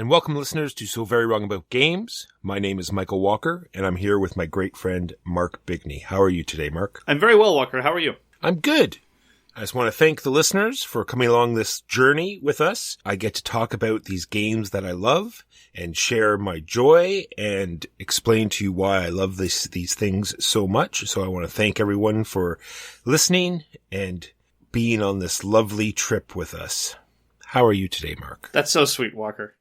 And welcome, listeners, to So Very Wrong About Games. My name is Michael Walker, and I'm here with my great friend, Mark Bigney. How are you today, Mark? I'm very well, Walker. How are you? I'm good. I just want to thank the listeners for coming along this journey with us. I get to talk about these games that I love and share my joy and explain to you why I love these things so much. So I want to thank everyone for listening and being on this lovely trip with us. How are you today, Mark? That's so sweet, Walker.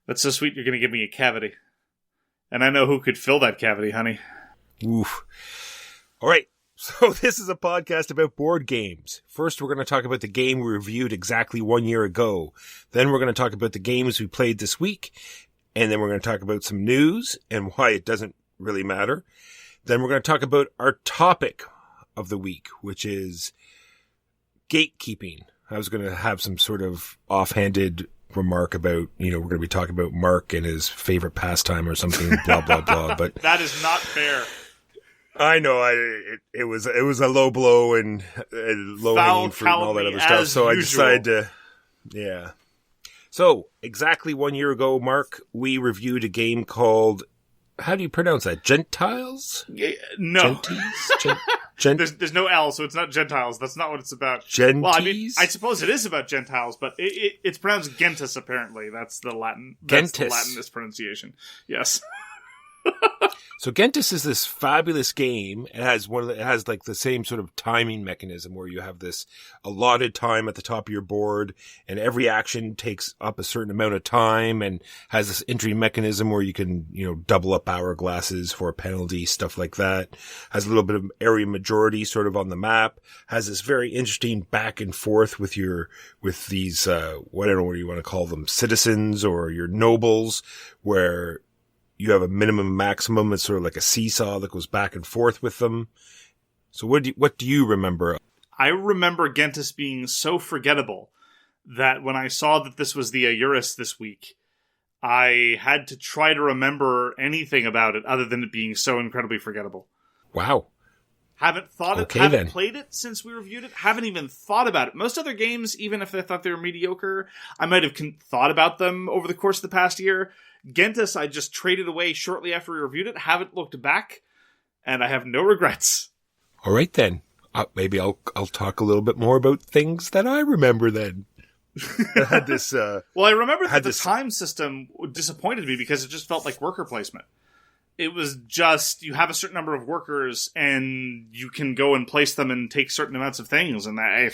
That's so sweet you're going to give me a cavity. And I know who could fill that cavity, honey. Oof. All right. So this is a podcast about board games. First, we're going to talk about the game we reviewed exactly 1 year ago. Then we're going to talk about the games we played this week. And then we're going to talk about some news and why it doesn't really matter. Then we're going to talk about our topic of the week, which is gatekeeping. I was going to have some sort of offhanded remark about, we're going to be talking about Mark and his favorite pastime or something, blah, blah, blah. But that is not fair. I know. It was a low blow and low hanging fruit and all that other stuff. So usual. I decided to, yeah. So exactly 1 year ago, Mark, we reviewed a game called, how do you pronounce that? Gentiles? No. Gentes? There's no L, so it's not Gentiles. That's not what it's about. Gentes? Well, I mean, I suppose it is about Gentiles, but it's pronounced Gentes, apparently. That's the Latin. That's the Latinist pronunciation. Yes. So Gentes is this fabulous game. It has like the same sort of timing mechanism where you have this allotted time at the top of your board and every action takes up a certain amount of time and has this entry mechanism where you can, double up hourglasses for a penalty, stuff like that. Has a little bit of area majority sort of on the map. Has this very interesting back and forth with these, whatever you want to call them, citizens or your nobles, where you have a minimum maximum. It's sort of like a seesaw that goes back and forth with them. So what do you remember? I remember Gentes being so forgettable that when I saw that this was the AYURIS this week, I had to try to remember anything about it other than it being so incredibly forgettable. Wow. Haven't then. Played it since we reviewed it. Haven't even thought about it. Most other games, even if I thought they were mediocre, I might have thought about them over the course of the past year. Gentes, I just traded away shortly after we reviewed it. Haven't looked back, and I have no regrets. All right, then. Maybe I'll talk a little bit more about things that I remember then. I had this. Well, I remember that the time system disappointed me because it just felt like worker placement. It was just, you have a certain number of workers, and you can go and place them and take certain amounts of things, and that...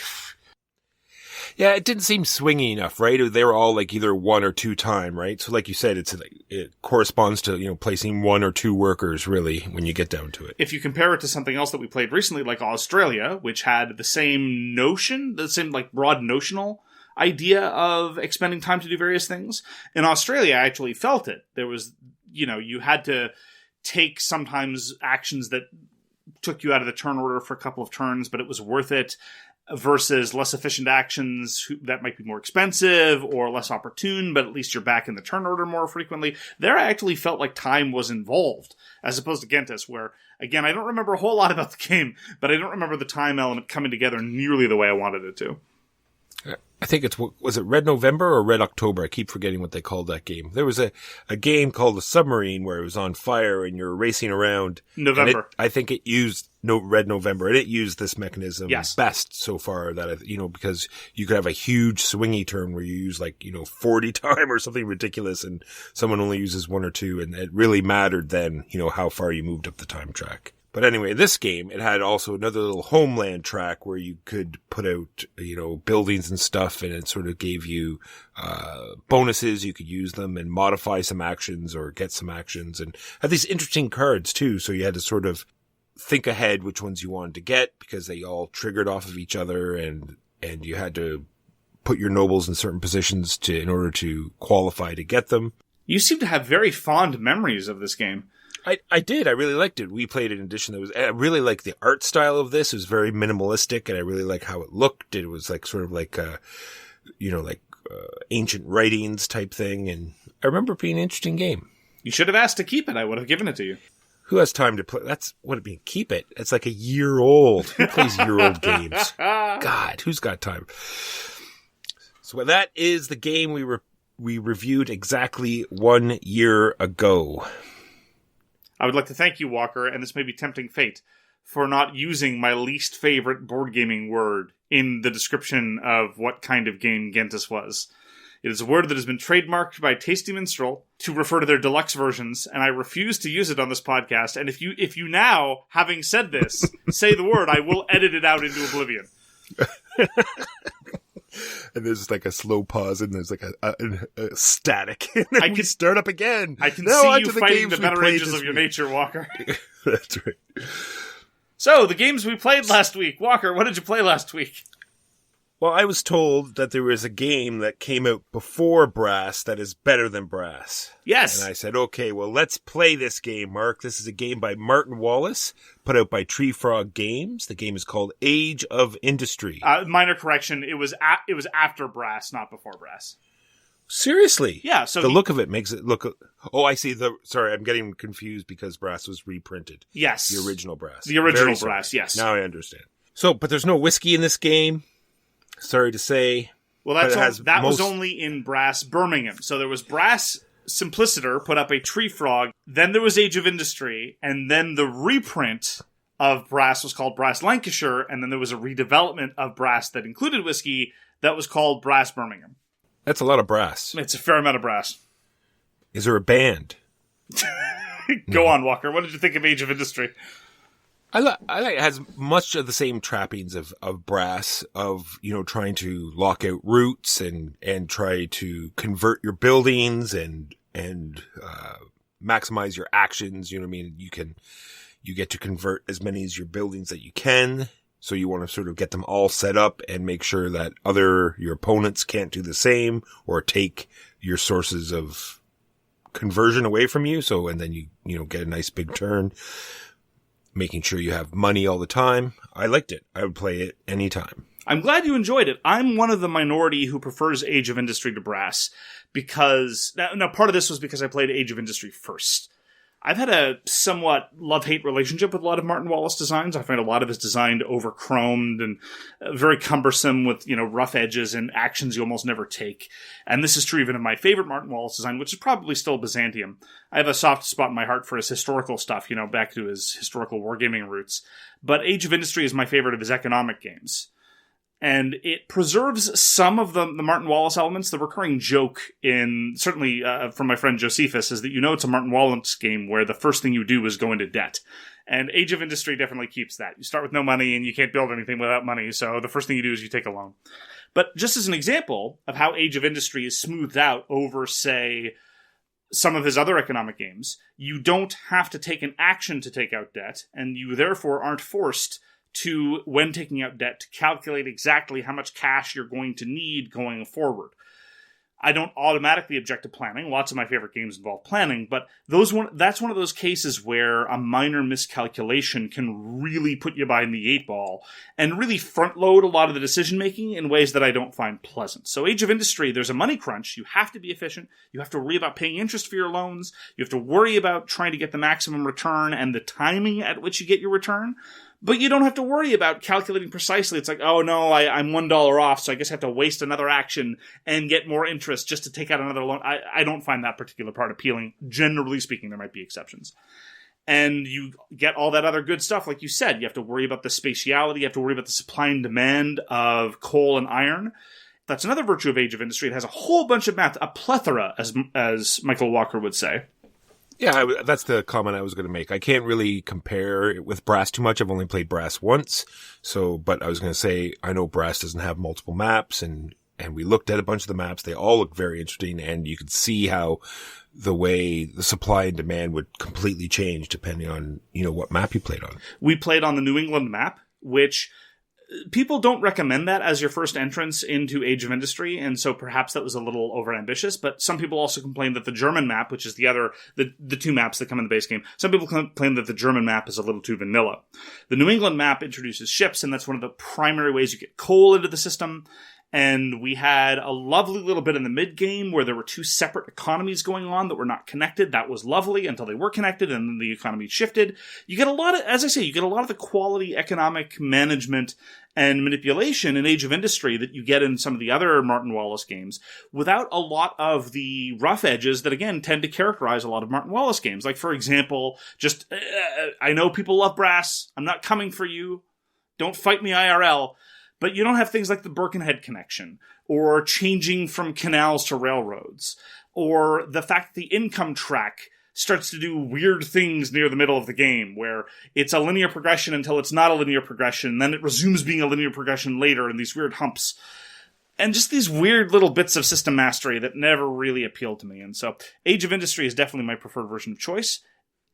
Yeah, it didn't seem swingy enough, right? They were all like either 1 or 2 time, right? So like you said, it corresponds to, placing 1 or 2 workers really when you get down to it. If you compare it to something else that we played recently, like Australia, which had the same notion, the same like broad notional idea of expending time to do various things. In Australia, I actually felt it. There was, you had to take sometimes actions that took you out of the turn order for a couple of turns, but it was worth it. Versus less efficient actions that might be more expensive or less opportune, but at least you're back in the turn order more frequently. There I actually felt like time was involved, as opposed to Gentes, where, again, I don't remember a whole lot about the game, but I don't remember the time element coming together nearly the way I wanted it to. I think was it Red November or Red October? I keep forgetting what they called that game. There was a game called The Submarine where it was on fire and you're racing around. November. I think it used Red November, and it used this mechanism best so far that, because you could have a huge swingy turn where you use 40 time or something ridiculous and someone only uses 1 or 2, and it really mattered then, how far you moved up the time track. But anyway, this game, it had also another little homeland track where you could put out, buildings and stuff, and it sort of gave you bonuses. You could use them and modify some actions or get some actions, and had these interesting cards too. So you had to sort of think ahead which ones you wanted to get because they all triggered off of each other, and you had to put your nobles in certain positions in order to qualify to get them. You seem to have very fond memories of this game. I did. I really liked it. We played an edition I really liked the art style of this. It was very minimalistic, and I really like how it looked. It was ancient writings type thing, and I remember it being an interesting game. You should have asked to keep it. I would have given it to you. Who has time to play? That's what it means. Keep it. It's like a year old. Who plays year-old games? God, who's got time? So that is the game we we reviewed exactly 1 year ago. I would like to thank you, Walker, and this may be tempting fate, for not using my least favorite board gaming word in the description of what kind of game Gentes was. It is a word that has been trademarked by Tasty Minstrel to refer to their deluxe versions, and I refuse to use it on this podcast. And if you now, having said this, say the word, I will edit it out into oblivion. And there's like a slow pause, and there's like a static. And then I can start up again. I can see you fighting the better edges of your nature, Walker. That's right. So, the games we played last week. Walker, what did you play last week? Well, I was told that there was a game that came out before Brass that is better than Brass. Yes. And I said, okay, well, let's play this game, Mark. This is a game by Martin Wallace, put out by Treefrog Games. The game is called Age of Industry. Minor correction, it was after Brass, not before Brass. Seriously? Yeah. So the look of it makes it look... Oh, I see. Sorry, I'm getting confused because Brass was reprinted. Yes. The original Brass. The original Brass, yes. Now I understand. So, but there's no whiskey in this game. Sorry to say. Well, that was only in Brass Birmingham. So there was Brass Simpliciter put up a Treefrog, then there was Age of Industry, and then the reprint of Brass was called Brass Lancashire, and then there was a redevelopment of Brass that included whiskey that was called Brass Birmingham. That's a lot of brass. It's a fair amount of brass. Is there a band? Go on, Walker. What did you think of Age of Industry? I like it has much of the same trappings of brass, of, trying to lock out routes and try to convert your buildings and maximize your actions. You know what I mean? You get to convert as many as your buildings that you can. So you want to sort of get them all set up and make sure that your opponents can't do the same or take your sources of conversion away from you. So, and then you get a nice big turn. Making sure you have money all the time. I liked it. I would play it anytime. I'm glad you enjoyed it. I'm one of the minority who prefers Age of Industry to Brass because... Now, part of this was because I played Age of Industry first. I've had a somewhat love-hate relationship with a lot of Martin Wallace designs. I find a lot of his design over-chromed and very cumbersome with, rough edges and actions you almost never take. And this is true even of my favorite Martin Wallace design, which is probably still Byzantium. I have a soft spot in my heart for his historical stuff, back to his historical wargaming roots. But Age of Industry is my favorite of his economic games. And it preserves some of the Martin Wallace elements. The recurring joke certainly from my friend Josephus, is that it's a Martin Wallace game where the first thing you do is go into debt. And Age of Industry definitely keeps that. You start with no money and you can't build anything without money, so the first thing you do is you take a loan. But just as an example of how Age of Industry is smoothed out over, say, some of his other economic games, you don't have to take an action to take out debt, and you therefore aren't forced to, when taking out debt, to calculate exactly how much cash you're going to need going forward. I don't automatically object to planning. Lots of my favorite games involve planning, but that's one of those cases where a minor miscalculation can really put you behind the eight ball and really front load a lot of the decision making in ways that I don't find pleasant. So Age of Industry, there's a money crunch. You have to be efficient. You have to worry about paying interest for your loans. You have to worry about trying to get the maximum return and the timing at which you get your return. But you don't have to worry about calculating precisely. It's like, oh no, I'm $1 off, so I guess I have to waste another action and get more interest just to take out another loan. I don't find that particular part appealing. Generally speaking, there might be exceptions. And you get all that other good stuff, like you said. You have to worry about the spatiality. You have to worry about the supply and demand of coal and iron. That's another virtue of Age of Industry. It has a whole bunch of math, a plethora, as Michael Walker would say. Yeah, that's the comment I was going to make. I can't really compare it with Brass too much. I've only played Brass once. But I was going to say, I know Brass doesn't have multiple maps, and we looked at a bunch of the maps. They all look very interesting, and you could see how the way the supply and demand would completely change depending on, what map you played on. We played on the New England map, which people don't recommend that as your first entrance into Age of Industry, and so perhaps that was a little overambitious, but some people also complain that the German map, which is the two maps that come in the base game, some people complain that the German map is a little too vanilla. The New England map introduces ships, and that's one of the primary ways you get coal into the system, And we had a lovely little bit in the mid-game where there were two separate economies going on that were not connected. That was lovely until they were connected, and then the economy shifted. You get a lot of, as I say, you get a lot of the quality economic management and manipulation in Age of Industry that you get in some of the other Martin Wallace games without a lot of the rough edges that, again, tend to characterize a lot of Martin Wallace games. Like, for example, just, I know people love brass. I'm not coming for you. Don't fight me IRL. But you don't have things like the Birkenhead connection, or changing from canals to railroads, or the fact that the income track starts to do weird things near the middle of the game, where it's a linear progression until it's not a linear progression, and then it resumes being a linear progression later in these weird humps. And just these weird little bits of system mastery that never really appealed to me. And so Age of Industry is definitely my preferred version of choice.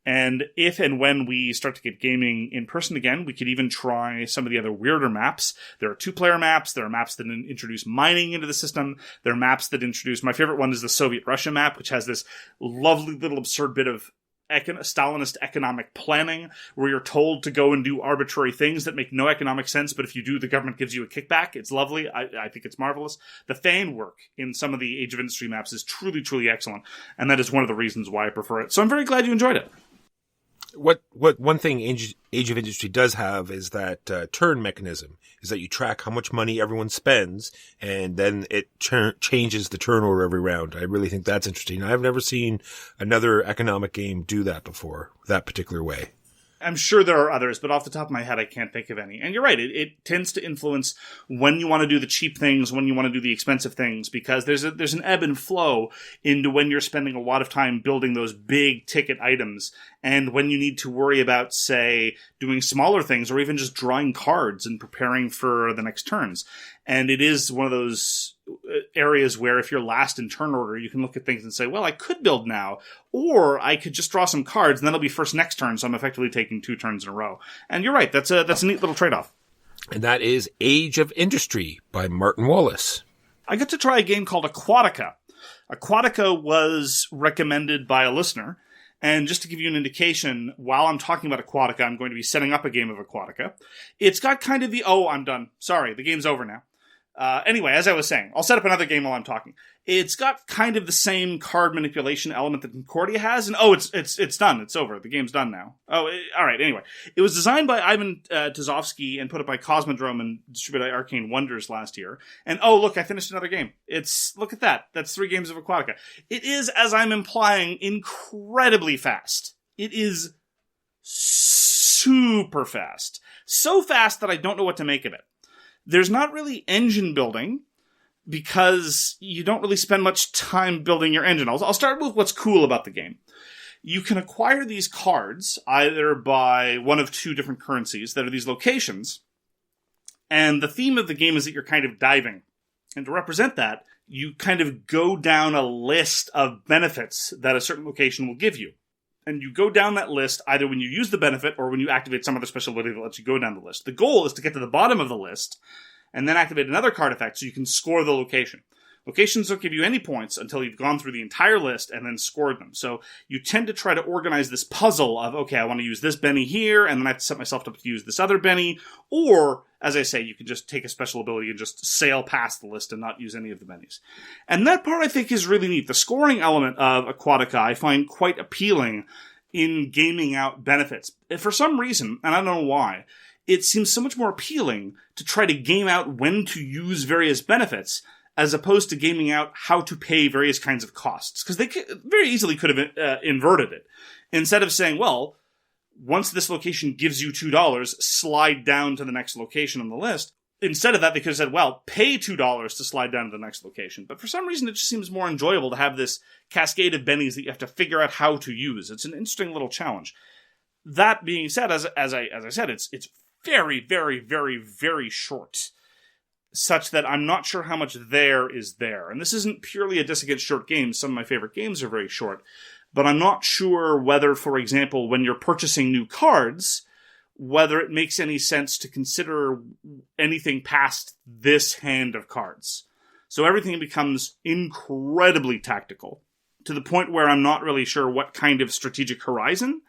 And if and when we start to get gaming in person again, we could even try some of the other weirder maps. There are 2-player maps. There are maps that introduce mining into the system. There are maps that introduce... My favorite one is the Soviet-Russia map, which has this lovely little absurd bit of Stalinist economic planning, where you're told to go and do arbitrary things that make no economic sense, but if you do, the government gives you a kickback. It's lovely. I think it's marvelous. The fan work in some of the Age of Industry maps is truly, truly excellent, and that is one of the reasons why I prefer it. So I'm very glad you enjoyed it. What one thing Age of Industry does have is that turn mechanism, is that you track how much money everyone spends, and then it changes the turnover every round. I really think that's interesting. I've never seen another economic game do that before, that particular way. I'm sure there are others, but off the top of my head, I can't think of any. And you're right, it tends to influence when you want to do the cheap things, when you want to do the expensive things, because there's an ebb and flow into when you're spending a lot of time building those big ticket items, and when you need to worry about, say, doing smaller things, or even just drawing cards and preparing for the next turns. And it is one of those areas where if you're last in turn order, you can look at things and say, well, I could build now, or I could just draw some cards, and then it'll be first next turn, so I'm effectively taking 2 turns in a row. And you're right, that's a neat little trade-off. And that is Age of Industry by Martin Wallace. I got to try a game called Aquatica. Aquatica was recommended by a listener, and just to give you an indication, while I'm talking about Aquatica, I'm going to be setting up a game of Aquatica. It's got kind of the, I'm done. Sorry, the game's over now. Anyway, as I was saying, I'll set up another game while I'm talking. It's got kind of the same card manipulation element that Concordia has, and it's done. It's over. The game's done now. All right. Anyway, it was designed by Ivan Tuzovsky and put up by Cosmodrome and distributed by Arcane Wonders last year. And look, I finished another game. Look at that. That's 3 games of Aquatica. It is, as I'm implying, incredibly fast. It is super fast. So fast that I don't know what to make of it. There's not really engine building, because you don't really spend much time building your engine. I'll start with what's cool about the game. You can acquire these cards either by one of 2 different currencies that are these locations, and the theme of the game is that you're kind of diving. And to represent that, you kind of go down a list of benefits that a certain location will give you. And you go down that list either when you use the benefit or when you activate some other special ability that lets you go down the list. The goal is to get to the bottom of the list and then activate another card effect so you can score the location. Locations don't give you any points until you've gone through the entire list and then scored them. So you tend to try to organize this puzzle of, okay, I want to use this Benny here, and then I have to set myself up to use this other Benny. Or, as I say, you can just take a special ability and just sail past the list and not use any of the Bennies. And that part I think is really neat. The scoring element of Aquatica I find quite appealing in gaming out benefits. For some reason, and I don't know why, it seems so much more appealing to try to game out when to use various benefits as opposed to gaming out how to pay various kinds of costs. Because they very easily could have inverted it. Instead of saying, well, once this location gives you $2, slide down to the next location on the list. Instead of that, they could have said, well, pay $2 to slide down to the next location. But for some reason, it just seems more enjoyable to have this cascade of bennies that you have to figure out how to use. It's an interesting little challenge. That being said, as I said, it's very, very, very, very short, such that I'm not sure how much there is there. And this isn't purely a diss against short games. Some of my favorite games are very short. But I'm not sure whether, for example, when you're purchasing new cards, whether it makes any sense to consider anything past this hand of cards. So everything becomes incredibly tactical, to the point where I'm not really sure what kind of strategic horizon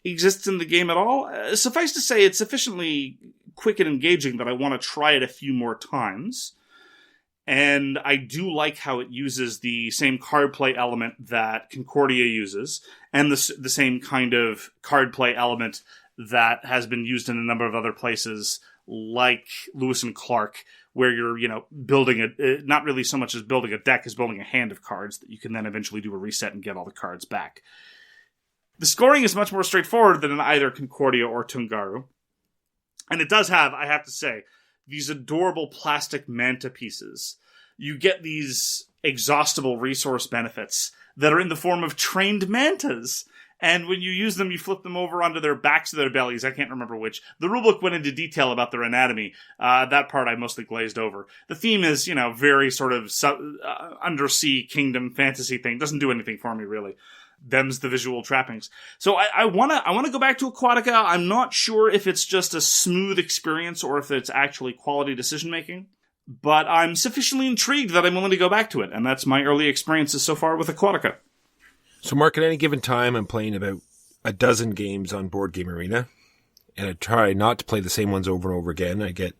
exists in the game at all. Suffice to say, it's sufficiently quick and engaging that I want to try it a few more times. And I do like how it uses the same card play element that Concordia uses, and the same kind of card play element that has been used in a number of other places, like Lewis and Clark, where you're, building not really so much as building a deck as building a hand of cards that you can then eventually do a reset and get all the cards back. The scoring is much more straightforward than in either Concordia or Tungaru. And it does have, I have to say, these adorable plastic manta pieces. You get these exhaustible resource benefits that are in the form of trained mantas. And when you use them, you flip them over onto their backs or their bellies. I can't remember which. The rulebook went into detail about their anatomy. That part I mostly glazed over. The theme is, very sort of undersea kingdom fantasy thing. Doesn't do anything for me, really. Them's the visual trappings. So I wanna go back to Aquatica. I'm not sure if it's just a smooth experience or if it's actually quality decision making, but I'm sufficiently intrigued that I'm willing to go back to it, and that's my early experiences so far with Aquatica. So, Mark, at any given time, I'm playing about a dozen games on Board Game Arena, and I try not to play the same ones over and over again. I get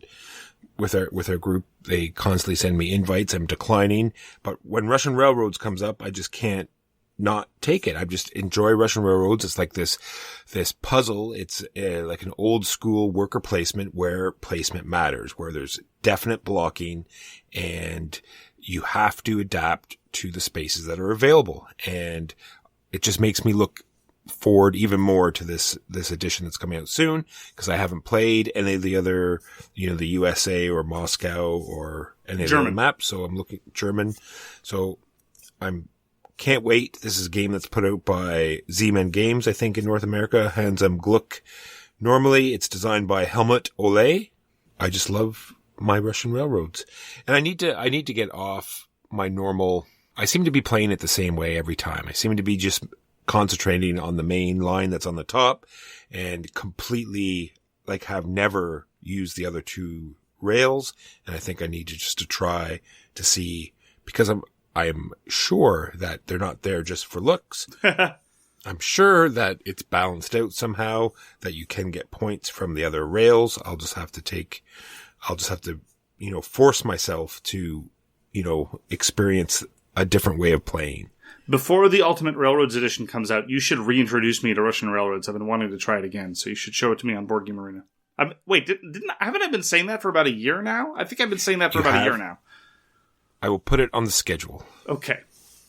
with our group, they constantly send me invites. I'm declining, but when Russian Railroads comes up, I just can't not take it. I just enjoy Russian Railroads. It's like this puzzle. It's like an old school worker placement where placement matters, where there's definite blocking and you have to adapt to the spaces that are available. And it just makes me look forward even more to this edition that's coming out soon, because I haven't played any of the other, the USA or Moscow or any of the other maps. So I'm looking German. So can't wait. This is a game that's put out by Z-Men Games, I think, in North America. Hans M. Gluck. Normally, it's designed by Helmut Ohley. I just love my Russian Railroads. And I need to get off my normal. I seem to be playing it the same way every time. I seem to be just concentrating on the main line that's on the top and completely have never used the other two rails. And I think I need to try to see, because I am sure that they're not there just for looks. I'm sure that it's balanced out somehow, that you can get points from the other rails. I'll just have to, force myself to, experience a different way of playing. Before the Ultimate Railroads edition comes out, you should reintroduce me to Russian Railroads. I've been wanting to try it again, so you should show it to me on Board Game Arena. Haven't I been saying that for about a year now? I think I've been saying that for about a year now. I will put it on the schedule. Okay.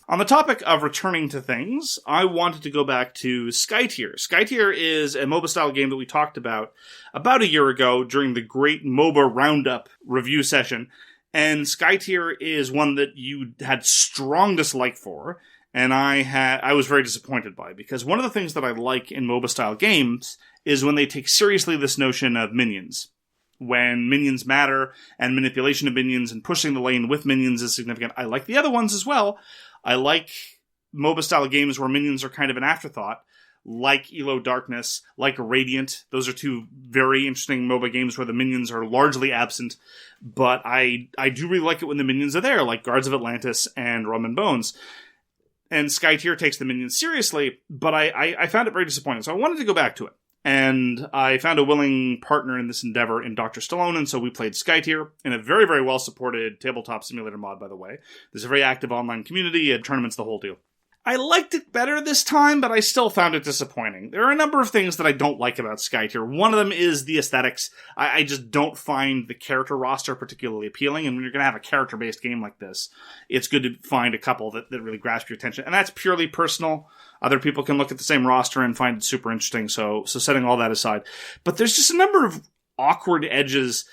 On the topic of returning to things, I wanted to go back to Skytear. Skytear is a MOBA-style game that we talked about a year ago during the Great MOBA Roundup review session. And Skytear is one that you had strong dislike for, and I was very disappointed by, because one of the things that I like in MOBA-style games is when they take seriously this notion of minions. When minions matter, and manipulation of minions and pushing the lane with minions is significant. I like the other ones as well. I like MOBA-style games where minions are kind of an afterthought, like Elo Darkness, like Radiant. Those are two very interesting MOBA games where the minions are largely absent, but I do really like it when the minions are there, like Guards of Atlantis and Rum and Bones. And Skytear takes the minions seriously, but I found it very disappointing, so I wanted to go back to it. And I found a willing partner in this endeavor in Dr. Stallone, and so we played Skytear in a very, very well-supported tabletop simulator mod, by the way. There's a very active online community, and tournaments, the whole deal. I liked it better this time, but I still found it disappointing. There are a number of things that I don't like about Skytear. One of them is the aesthetics. I just don't find the character roster particularly appealing, and when you're going to have a character-based game like this, it's good to find a couple that really grasp your attention. And that's purely personal. Other people can look at the same roster and find it super interesting, so setting all that aside. But there's just a number of awkward edges,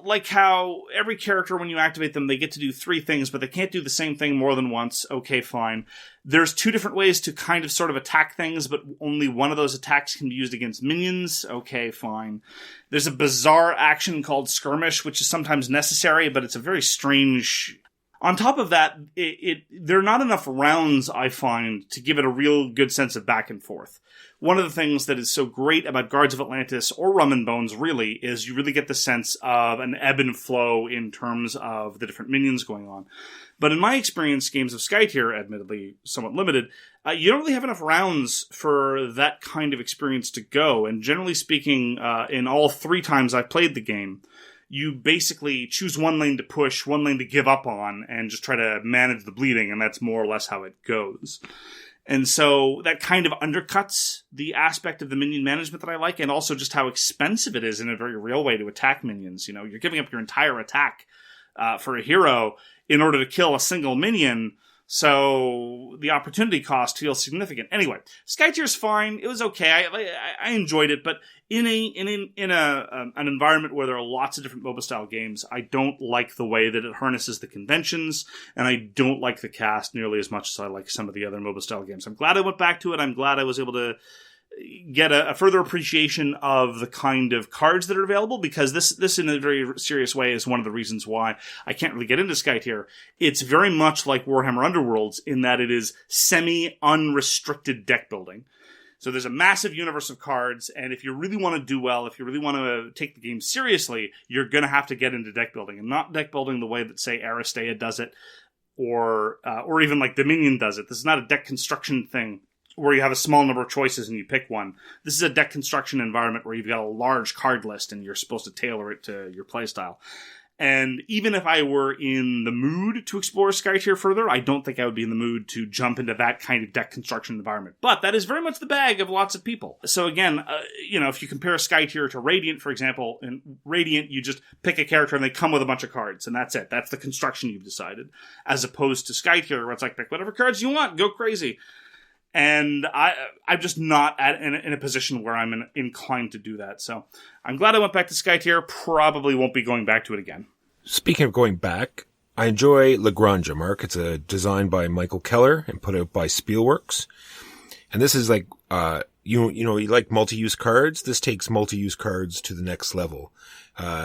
like how every character, when you activate them, they get to do 3 things, but they can't do the same thing more than once. Okay, fine. There's 2 different ways to kind of sort of attack things, but only one of those attacks can be used against minions. Okay, fine. There's a bizarre action called Skirmish, which is sometimes necessary, but it's a very strange. On top of that, there are not enough rounds, I find, to give it a real good sense of back and forth. One of the things that is so great about Guards of Atlantis, or Rum and Bones, really, is you really get the sense of an ebb and flow in terms of the different minions going on. But in my experience, games of Skytear, admittedly somewhat limited, you don't really have enough rounds for that kind of experience to go. And generally speaking, in all 3 times I've played the game, you basically choose one lane to push, one lane to give up on, and just try to manage the bleeding, and that's more or less how it goes. And so that kind of undercuts the aspect of the minion management that I like, and also just how expensive it is in a very real way to attack minions. You know, you're giving up your entire attack for a hero in order to kill a single minion, so the opportunity cost feels significant. Anyway, Skytear's fine. It was okay. I enjoyed it, but in an environment where there are lots of different MOBA style games, I don't like the way that it harnesses the conventions, and I don't like the cast nearly as much as I like some of the other MOBA style games. I'm glad I went back to it. I'm glad I was able to get a further appreciation of the kind of cards that are available, because this in a very serious way is one of the reasons why I can't really get into Skytear. It's very much like Warhammer Underworlds in that it is semi-unrestricted deck building. So there's a massive universe of cards, and if you really want to do well, if you really want to take the game seriously, you're going to have to get into deck building, and not deck building the way that, say, Aristea does it, or even like Dominion does it. This is not a deck construction thing where you have a small number of choices and you pick one. This is a deck construction environment where you've got a large card list and you're supposed to tailor it to your playstyle. And even if I were in the mood to explore Skytear further, I don't think I would be in the mood to jump into that kind of deck construction environment. But that is very much the bag of lots of people. So again, if you compare Skytear to Radiant, for example, in Radiant, you just pick a character and they come with a bunch of cards, and that's it. That's the construction you've decided. As opposed to Skytear, where it's like, pick whatever cards you want, go crazy. And I'm just not in a position where I'm inclined to do that. So I'm glad I went back to Skytear. Probably won't be going back to it again. Speaking of going back, I enjoy Granja, Mark. It's a design by Michael Keller and put out by Spielworxx. And this is like, you like multi-use cards. This takes multi-use cards to the next level.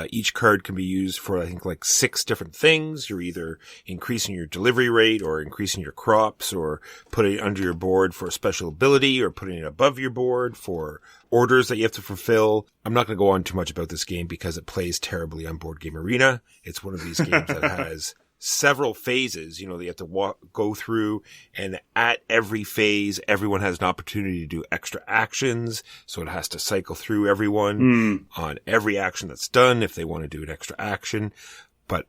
Each card can be used for, I think, like 6 different things. You're either increasing your delivery rate or increasing your crops or putting it under your board for a special ability or putting it above your board for orders that you have to fulfill. I'm not going to go on too much about this game because it plays terribly on Board Game Arena. It's one of these games that has several phases, they have to go through, and at every phase, everyone has an opportunity to do extra actions. So it has to cycle through everyone on every action that's done if they want to do an extra action. But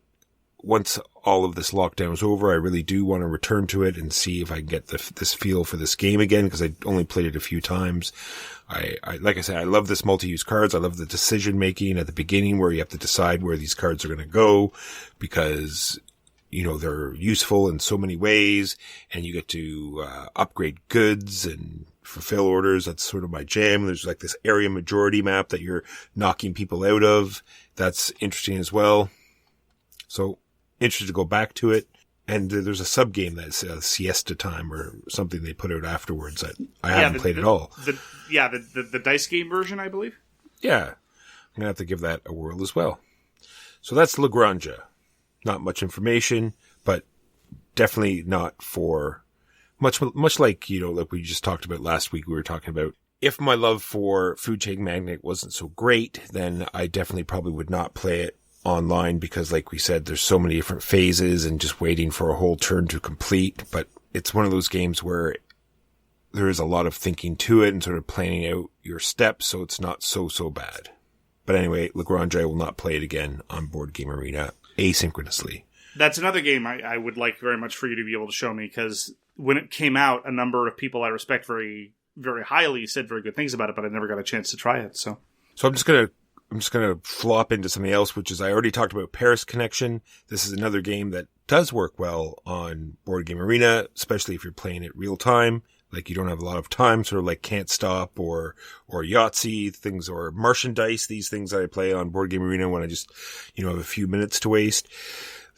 once all of this lockdown is over, I really do want to return to it and see if I can get this feel for this game again, because I only played it a few times. I like I said, I love this multi-use cards. I love the decision making at the beginning where you have to decide where these cards are going to go, because they're useful in so many ways, and you get to upgrade goods and fulfill orders. That's sort of my jam. There's like this area majority map that you're knocking people out of. That's interesting as well. So interested to go back to it. And there's a sub game that's Siesta Time or something they put out afterwards that I haven't played at all. The dice game version, I believe. Yeah. I'm going to have to give that a whirl as well. So that's Granja. Not much information, but definitely not for much like, like we just talked about last week. We were talking about if my love for Food Chain Magnate wasn't so great, then I definitely probably would not play it online, because like we said, there's so many different phases and just waiting for a whole turn to complete. But it's one of those games where there is a lot of thinking to it and sort of planning out your steps. So it's not so bad. But anyway, Granja, I will not play it again on Board Game Arena asynchronously. That's another game I would like very much for you to be able to show me, because when it came out, a number of people I respect very, very highly said very good things about it, but I never got a chance to try it. So I'm just gonna flop into something else, which is I already talked about Paris Connection. This is another game that does work well on Board Game Arena, especially if you're playing it real time. Like you don't have a lot of time, sort of like Can't Stop or Yahtzee things, or Martian Dice, these things that I play on Board Game Arena when I just, have a few minutes to waste.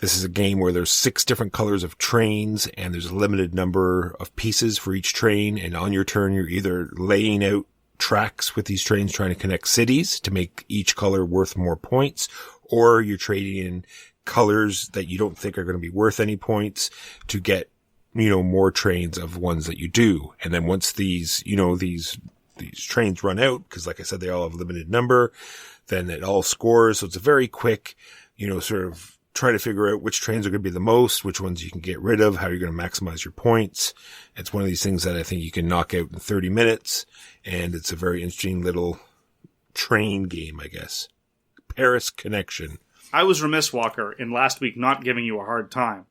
This is a game where there's 6 different colors of trains and there's a limited number of pieces for each train. And on your turn, you're either laying out tracks with these trains trying to connect cities to make each color worth more points, or you're trading in colors that you don't think are going to be worth any points to get more trains of ones that you do. And then once these trains run out, because like I said, they all have a limited number, then it all scores. So it's a very quick, sort of try to figure out which trains are going to be the most, which ones you can get rid of, how you're going to maximize your points. It's one of these things that I think you can knock out in 30 minutes. And it's a very interesting little train game, I guess. Paris Connection I was remiss, Walker, in last week not giving you a hard time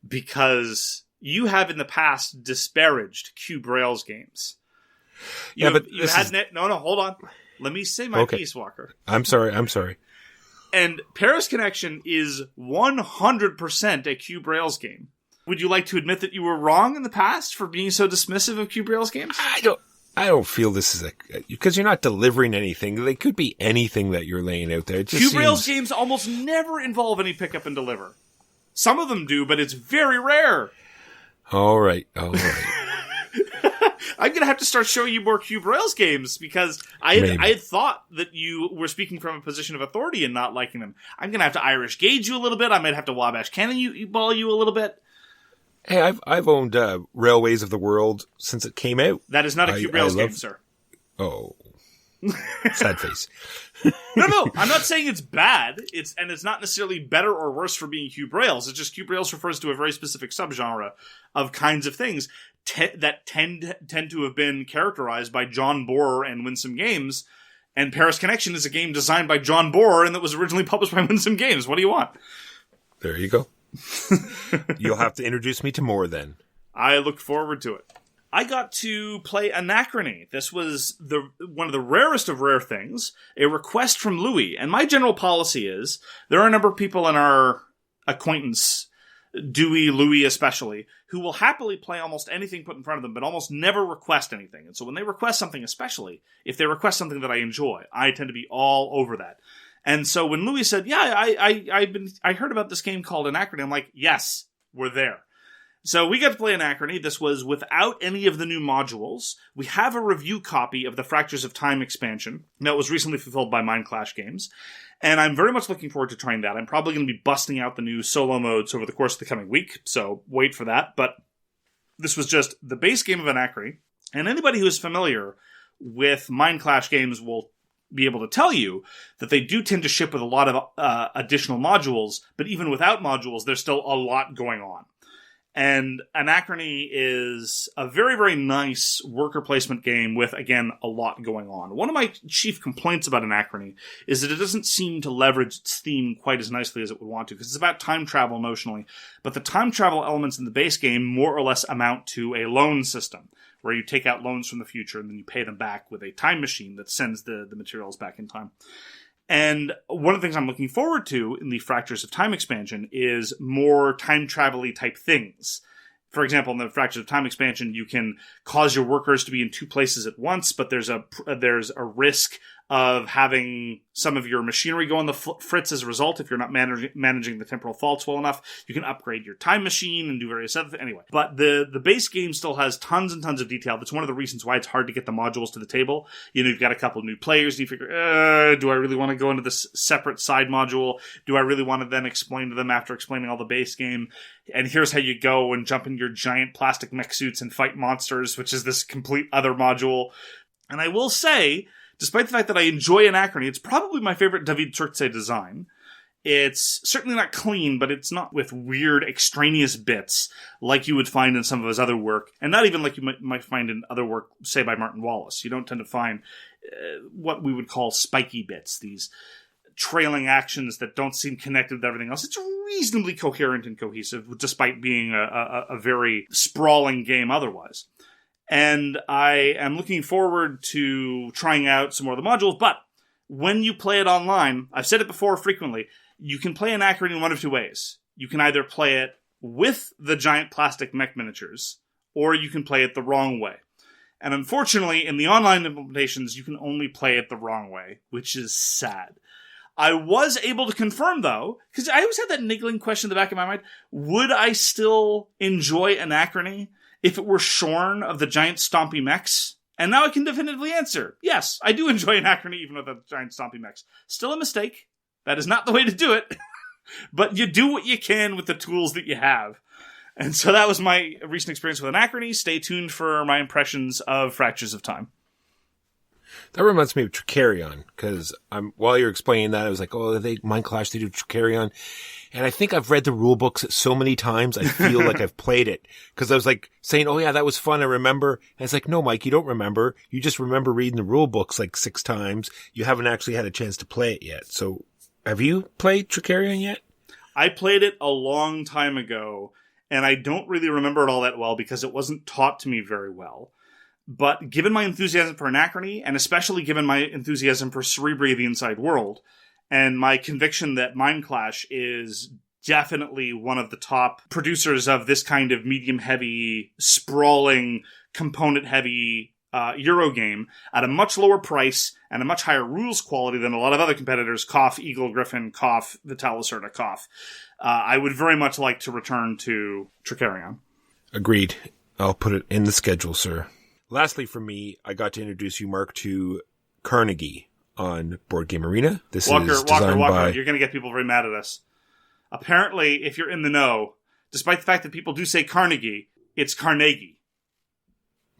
because you have in the past disparaged Cube Rails games. No, hold on. Let me say my piece, Walker. I'm sorry. And Paris Connection is 100% a Cube Rails game. Would you like to admit that you were wrong in the past for being so dismissive of Cube Rails games? I don't feel this is because you're not delivering anything. They could be anything that you're laying out there. Cube Rails games almost never involve any pick up and deliver. Some of them do, but it's very rare. All right. I'm going to have to start showing you more Cube Rails games because I had thought that you were speaking from a position of authority and not liking them. I'm going to have to Irish gauge you a little bit. I might have to Wabash cannonball you a little bit. Hey, I've owned Railways of the World since it came out. That is not a Cube Rails game, sir. Oh. Sad face. No, I'm not saying it's bad. It's not necessarily better or worse for being Cube Rails. It's just Cube Rails refers to a very specific subgenre of kinds of things that tend to have been characterized by John Borer and Winsome Games. And Paris Connection is a game designed by John Borer and that was originally published by Winsome Games. What do you want? There you go. You'll have to introduce me to more then. I look forward to it. I got to play Anachrony. This was one of the rarest of rare things, a request from Louis. And my general policy is, there are a number of people in our acquaintance, Dewey, Louis especially, who will happily play almost anything put in front of them, but almost never request anything. And so when they request something especially, if they request something that I enjoy, I tend to be all over that. And so when Louis said, yeah, I heard about this game called Anachrony, I'm like, yes, we're there. So we got to play Anachrony. This was without any of the new modules. We have a review copy of the Fractures of Time expansion that was recently fulfilled by Mindclash Games. And I'm very much looking forward to trying that. I'm probably going to be busting out the new solo modes over the course of the coming week, so wait for that. But this was just the base game of Anachrony. And anybody who is familiar with Mindclash Games will be able to tell you that they do tend to ship with a lot of additional modules, but even without modules, there's still a lot going on. And Anachrony is a very, very nice worker placement game with, again, a lot going on. One of my chief complaints about Anachrony is that it doesn't seem to leverage its theme quite as nicely as it would want to, because it's about time travel notionally, but the time travel elements in the base game more or less amount to a loan system, where you take out loans from the future and then you pay them back with a time machine that sends the materials back in time. And one of the things I'm looking forward to in the Fractures of Time expansion is more time travel-y type things. For example, in the Fractures of Time expansion, you can cause your workers to be in two places at once, but there's a risk of having some of your machinery go on the fritz as a result. If you're not managing the temporal faults well enough, you can upgrade your time machine and do various other things. Anyway, but the base game still has tons and tons of detail. That's one of the reasons why it's hard to get the modules to the table. You've got a couple of new players, and you figure, do I really want to go into this separate side module? Do I really want to then explain to them after explaining all the base game? And here's how you go and jump in your giant plastic mech suits and fight monsters, which is this complete other module. And I will say, despite the fact that I enjoy Anachrony, it's probably my favorite David Turczi design. It's certainly not clean, but it's not with weird extraneous bits like you would find in some of his other work, and not even like you might find in other work, say, by Martin Wallace. You don't tend to find what we would call spiky bits, these trailing actions that don't seem connected with everything else. It's reasonably coherent and cohesive, despite being a very sprawling game otherwise. And I am looking forward to trying out some more of the modules, but when you play it online, I've said it before frequently, you can play Anachrony in one of two ways. You can either play it with the giant plastic mech miniatures, or you can play it the wrong way. And unfortunately, in the online implementations, you can only play it the wrong way, which is sad. I was able to confirm, though, because I always had that niggling question in the back of my mind, would I still enjoy Anachrony if it were shorn of the giant stompy mechs? And now I can definitively answer, yes, I do enjoy Anachrony even with the giant stompy mechs. Still a mistake. That is not the way to do it. But you do what you can with the tools that you have. And so that was my recent experience with Anachrony. Stay tuned for my impressions of Fractures of Time. That reminds me of Tricarion, because while you're explaining that, I was like, oh, Mindclash, they do Tricarion. And I think I've read the rule books so many times, I feel like I've played it. Because I was like saying, oh yeah, that was fun, I remember. And it's like, no, Mike, you don't remember. You just remember reading the rule books like 6 times. You haven't actually had a chance to play it yet. So Have you played Trickerion yet? I played it a long time ago, and I don't really remember it all that well because it wasn't taught to me very well. But given my enthusiasm for Anachrony, and especially given my enthusiasm for Cerebri, the Inside World, and my conviction that Mindclash is definitely one of the top producers of this kind of medium-heavy, sprawling, component-heavy Euro game at a much lower price and a much higher rules quality than a lot of other competitors, cough Eagle Griffin, cough Vital Lacerda, cough. I would very much like to return to Trickerion. Agreed. I'll put it in the schedule, sir. Lastly, for me, I got to introduce you, Mark, to Carnegie on Board Game Arena. This is designed by... You're going to get people very mad at us. Apparently, if you're in the know, despite the fact that people do say Carnegie, it's Carnegie.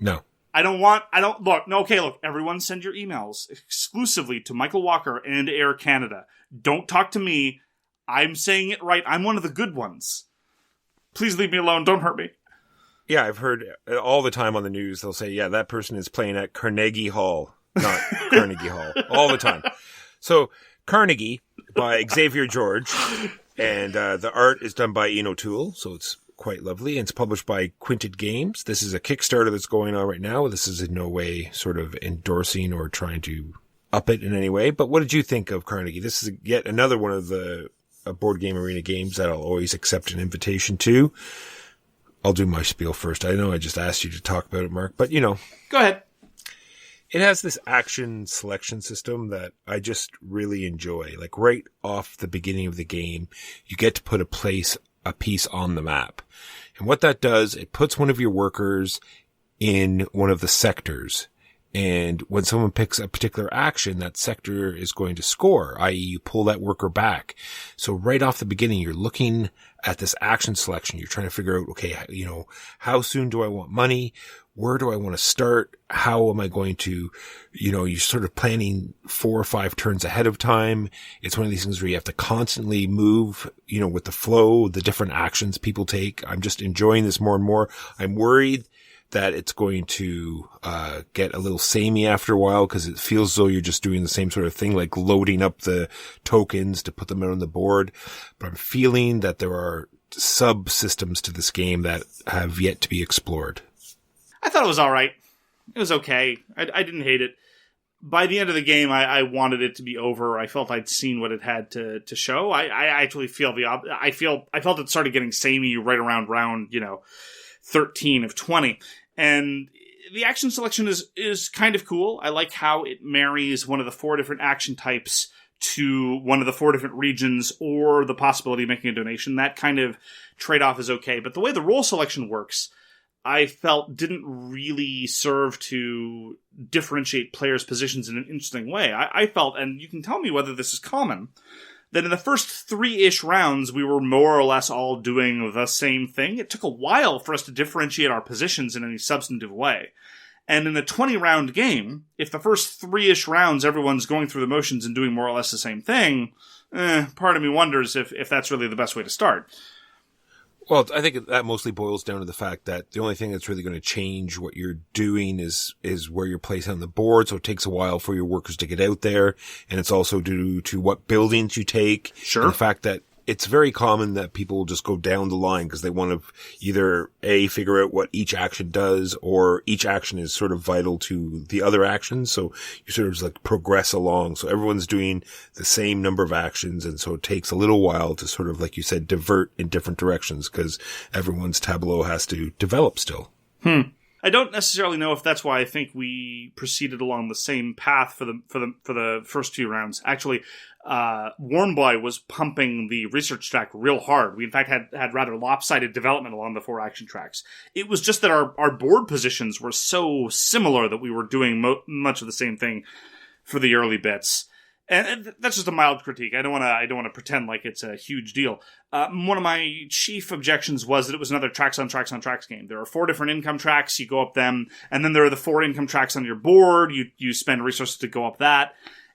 No. Look, everyone send your emails exclusively to Michael Walker and Air Canada. Don't talk to me. I'm saying it right. I'm one of the good ones. Please leave me alone. Don't hurt me. Yeah, I've heard all the time on the news, they'll say, yeah, that person is playing at Carnegie Hall, not Carnegie Hall, all the time. So, Carnegie by Xavier George, and the art is done by Ian O'Toole, so it's quite lovely, and it's published by Quinted Games. This is a Kickstarter that's going on right now. This is in no way sort of endorsing or trying to up it in any way, but what did you think of Carnegie? This is yet another one of the Board Game Arena games that I'll always accept an invitation to. I'll do my spiel first. I know I just asked you to talk about it, Mark, but Go ahead. It has this action selection system that I just really enjoy. Like right off the beginning of the game, you get to put a piece on the map. And what that does, it puts one of your workers in one of the sectors. And when someone picks a particular action, that sector is going to score, i.e. you pull that worker back. So right off the beginning, you're looking at this action selection. You're trying to figure out, okay, how soon do I want money? Where do I want to start? How am I going to, you're sort of planning 4 or 5 turns ahead of time. It's one of these things where you have to constantly move, with the flow, the different actions people take. I'm just enjoying this more and more. I'm worried that it's going to get a little samey after a while because it feels as though you're just doing the same sort of thing, like loading up the tokens to put them out on the board. But I'm feeling that there are subsystems to this game that have yet to be explored. I thought it was all right. It was okay. I didn't hate it. By the end of the game, I wanted it to be over. I felt I'd seen what it had to show. I actually feel I felt it started getting samey right around round 13 of 20. And the action selection is kind of cool. I like how it marries one of the 4 different action types to one of the 4 different regions or the possibility of making a donation. That kind of trade-off is okay. But the way the role selection works, I felt didn't really serve to differentiate players' positions in an interesting way. I felt, and you can tell me whether this is common, that in the first 3-ish rounds, we were more or less all doing the same thing. It took a while for us to differentiate our positions in any substantive way. And in a 20-round game, if the first 3-ish rounds everyone's going through the motions and doing more or less the same thing, part of me wonders if that's really the best way to start. Well, I think that mostly boils down to the fact that the only thing that's really going to change what you're doing is where you're placed on the board. So it takes a while for your workers to get out there. And it's also due to what buildings you take. Sure. And the fact that it's very common that people will just go down the line because they want to either figure out what each action does, or each action is sort of vital to the other actions. So you sort of just like progress along. So everyone's doing the same number of actions. And so it takes a little while to sort of, like you said, divert in different directions because everyone's tableau has to develop still. I don't necessarily know if that's why I think we proceeded along the same path for the first 2 rounds. Actually, Warmboy was pumping the research track real hard. We in fact had rather lopsided development along the 4 action tracks. It was just that our board positions were so similar that we were doing much of the same thing for the early bits. And that's just a mild critique. I don't want to pretend like it's a huge deal. One of my chief objections was that it was another tracks on tracks game. There are 4 different income tracks. You go up them, and then there are the 4 income tracks on your board. You spend resources to go up that.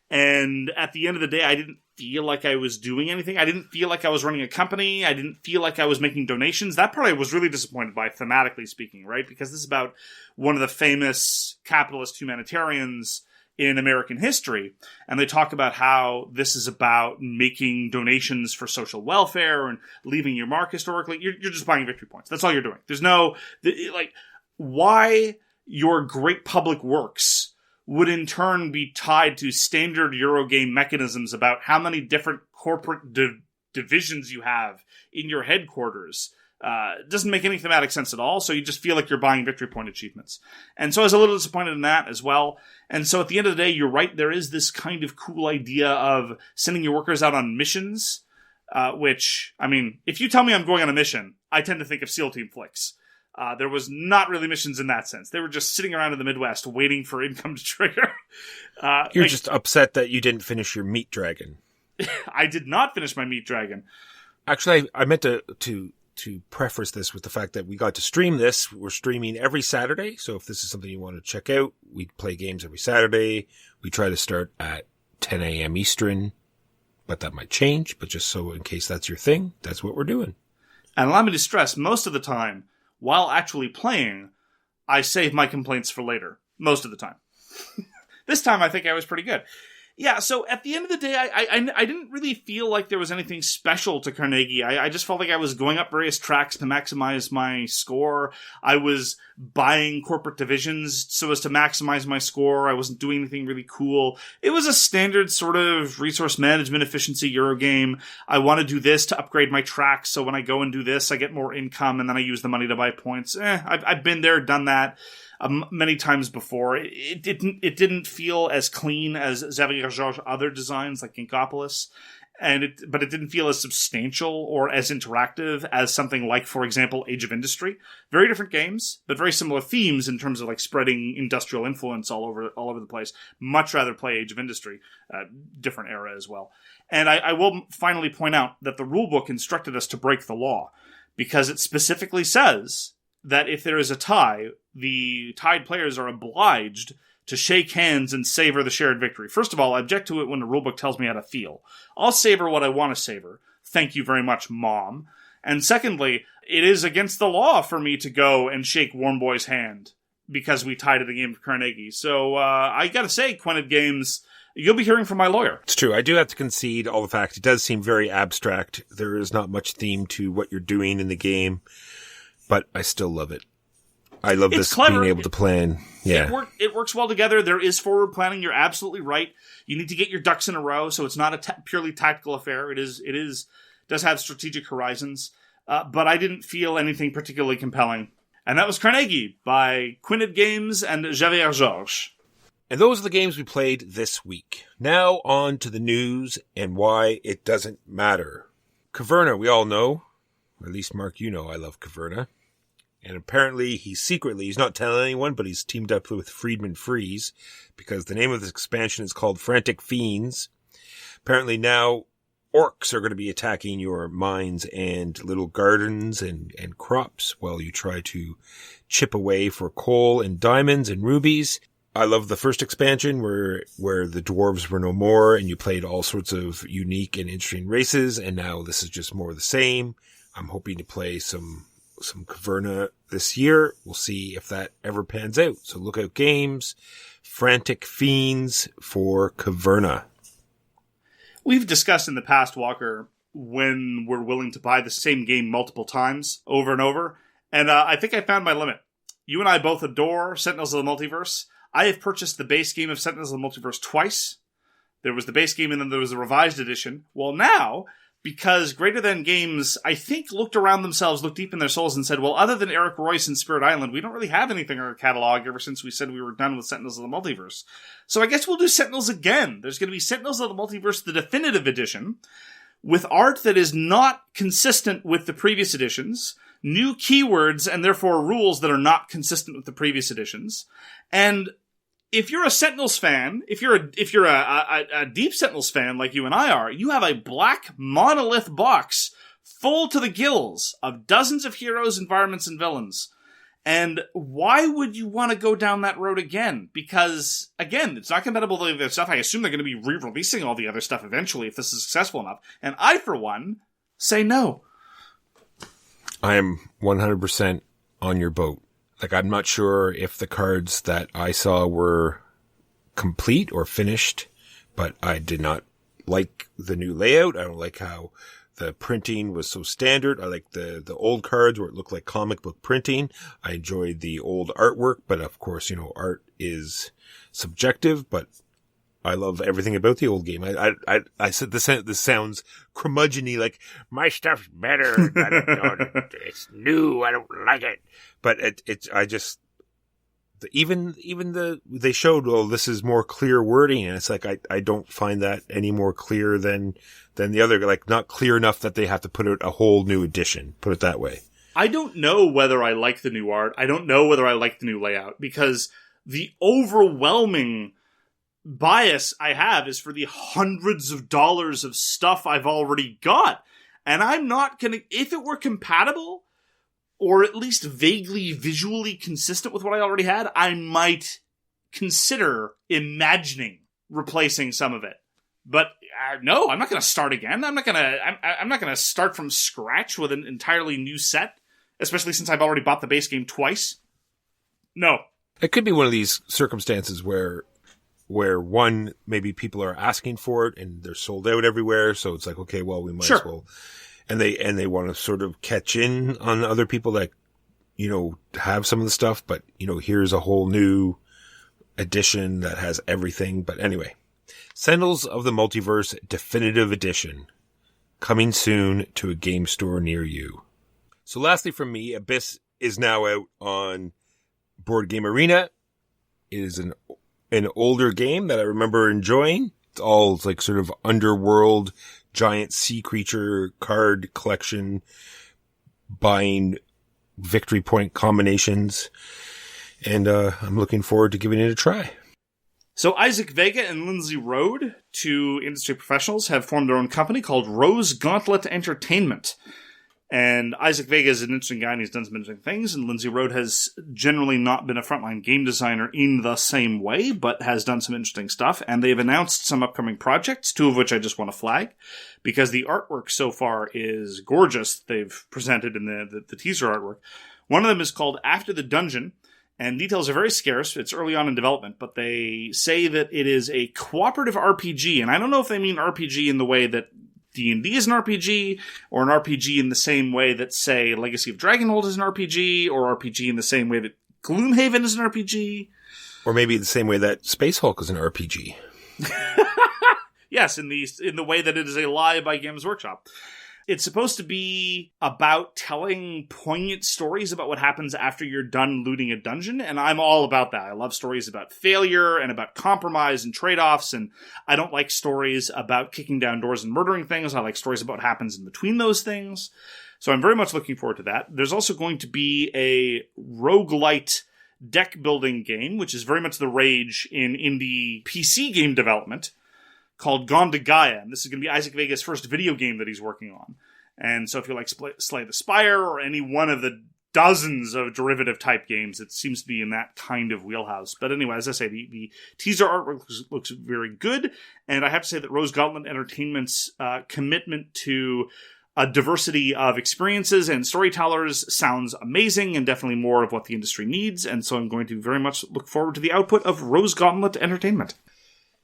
And at the end of the day, I didn't feel like I was doing anything. I didn't feel like I was running a company. I didn't feel like I was making donations. That part I was really disappointed by, thematically speaking, right? Because this is about one of the famous capitalist humanitarians in American history. And they talk about how this is about making donations for social welfare and leaving your mark historically. You're just buying victory points. That's all you're doing. There's no, why your great public works would in turn be tied to standard Eurogame mechanisms about how many different corporate divisions you have in your headquarters. Doesn't make any thematic sense at all, so you just feel like you're buying victory point achievements. And so I was a little disappointed in that as well. And so at the end of the day, you're right, there is this kind of cool idea of sending your workers out on missions, which, I mean, if you tell me I'm going on a mission, I tend to think of SEAL Team flicks. There was not really missions in that sense. They were just sitting around in the Midwest waiting for income to trigger. You're just upset that you didn't finish your meat dragon. I did not finish my meat dragon. Actually, I meant to preface this with the fact that we got to stream this. We're streaming every Saturday, so if this is something you want to check out, we play games every Saturday. We try to start at 10 a.m. Eastern, but that might change. But just so in case that's your thing, that's what we're doing. And allow me to stress, most of the time, while actually playing, I save my complaints for later. Most of the time. This time, I think I was pretty good. Yeah, so at the end of the day, I didn't really feel like there was anything special to Carnegie. I just felt like I was going up various tracks to maximize my score. I was buying corporate divisions so as to maximize my score. I wasn't doing anything really cool. It was a standard sort of resource management efficiency Eurogame. I want to do this to upgrade my tracks, so when I go and do this, I get more income, and then I use the money to buy points. I've been there, done that. Many times before. It didn't feel as clean as Xavier Georges' other designs like Ginkopolis, but it didn't feel as substantial or as interactive as something like, for example, Age of Industry. Very different games, but very similar themes in terms of like spreading industrial influence all over the place. Much rather play Age of Industry, different era as well. And I will finally point out that the rulebook instructed us to break the law, because it specifically says that if there is a tie, the tied players are obliged to shake hands and savor the shared victory. First of all, I object to it when the rulebook tells me how to feel. I'll savor what I want to savor. Thank you very much, Mom. And secondly, it is against the law for me to go and shake Warm Boy's hand because we tied at a game of Carnegie. So I gotta say, Quined Games, you'll be hearing from my lawyer. It's true. I do have to concede all the fact it does seem very abstract. There is not much theme to what you're doing in the game. But I still love it. I love this being able to plan. Yeah. It works well together. There is forward planning. You're absolutely right. You need to get your ducks in a row, so it's not a purely tactical affair. It does have strategic horizons. But I didn't feel anything particularly compelling. And that was Carnegie by Quined Games and Xavier Georges. And those are the games we played this week. Now on to the news and why it doesn't matter. Caverna, we all know. Or at least, Mark, you know I love Caverna. And apparently he's not telling anyone, but he's teamed up with Friedman Freeze because the name of this expansion is called Frantic Fiends. Apparently now orcs are going to be attacking your mines and little gardens and crops while you try to chip away for coal and diamonds and rubies. I love the first expansion where the dwarves were no more and you played all sorts of unique and interesting races. And now this is just more of the same. I'm hoping to play some Caverna this year. We'll see if that ever pans out. So look out games, Frantic Fiends for Caverna. We've discussed in the past, Walker, when we're willing to buy the same game multiple times over and over. And I think I found my limit. You and I both adore Sentinels of the Multiverse. I have purchased the base game of Sentinels of the Multiverse twice. There was the base game and then there was the revised edition. Well, now, because Greater Than Games, I think, looked deep in their souls and said, well, other than Eric Royce and Spirit Island, we don't really have anything in our catalog ever since we said we were done with Sentinels of the Multiverse. So I guess we'll do Sentinels again. There's going to be Sentinels of the Multiverse, the definitive edition, with art that is not consistent with the previous editions, new keywords and therefore rules that are not consistent with the previous editions. And if you're a Sentinels fan, if you're a deep Sentinels fan like you and I are, you have a black monolith box full to the gills of dozens of heroes, environments, and villains. And why would you want to go down that road again? Because, again, it's not compatible with the other stuff. I assume they're going to be re-releasing all the other stuff eventually if this is successful enough. And I, for one, say no. I am 100% on your boat. Like, I'm not sure if the cards that I saw were complete or finished, but I did not like the new layout. I don't like how the printing was so standard. I like the old cards where it looked like comic book printing. I enjoyed the old artwork, but of course, art is subjective, but I love everything about the old game. I said this sounds curmudgeon-y, like my stuff's better. It's new. I don't like it, but they showed, this is more clear wording, and it's like, I don't find that any more clear than the other, like not clear enough that they have to put out a whole new edition, put it that way. I don't know whether I like the new art. I don't know whether I like the new layout, because the overwhelming bias I have is for the hundreds of dollars of stuff I've already got. And I'm not gonna, if it were compatible, or at least vaguely visually consistent with what I already had, I might consider imagining replacing some of it. But no, I'm not going to start again. I'm not going to start from scratch with an entirely new set, especially since I've already bought the base game twice. No. It could be one of these circumstances where one, maybe people are asking for it and they're sold out everywhere. So it's like, okay, well, we might as well. And they want to sort of catch in on other people that, have some of the stuff, but, here's a whole new edition that has everything. But anyway, Sentinels of the Multiverse Definitive Edition, coming soon to a game store near you. So lastly from me, Abyss is now out on Board Game Arena. It is an older game that I remember enjoying. It's all like sort of underworld, giant sea creature card collection, buying victory point combinations. And I'm looking forward to giving it a try. So Isaac Vega and Lindsay Rode, two industry professionals, have formed their own company called Rose Gauntlet Entertainment. And Isaac Vega is an interesting guy, and he's done some interesting things. And Lindsay Rode has generally not been a frontline game designer in the same way, but has done some interesting stuff. And they've announced some upcoming projects, two of which I just want to flag, because the artwork so far is gorgeous. They've presented in the teaser artwork. One of them is called After the Dungeon, and details are very scarce. It's early on in development, but they say that it is a cooperative RPG. And I don't know if they mean RPG in the way that D&D is an RPG, or an RPG in the same way that, say, Legacy of Dragonhold is an RPG, or RPG in the same way that Gloomhaven is an RPG. Or maybe the same way that Space Hulk is an RPG. Yes, in the way that it is a lie by Games Workshop. It's supposed to be about telling poignant stories about what happens after you're done looting a dungeon, and I'm all about that. I love stories about failure and about compromise and trade-offs, and I don't like stories about kicking down doors and murdering things. I like stories about what happens in between those things. So I'm very much looking forward to that. There's also going to be a roguelite deck-building game, which is very much the rage in indie PC game development, called Gone to Gaia, and this is going to be Isaac Vega's first video game that he's working on. And so if you like Slay the Spire or any one of the dozens of derivative-type games, it seems to be in that kind of wheelhouse. But anyway, as I say, the teaser artwork looks very good, and I have to say that Rose Gauntlet Entertainment's commitment to a diversity of experiences and storytellers sounds amazing, and definitely more of what the industry needs, and so I'm going to very much look forward to the output of Rose Gauntlet Entertainment.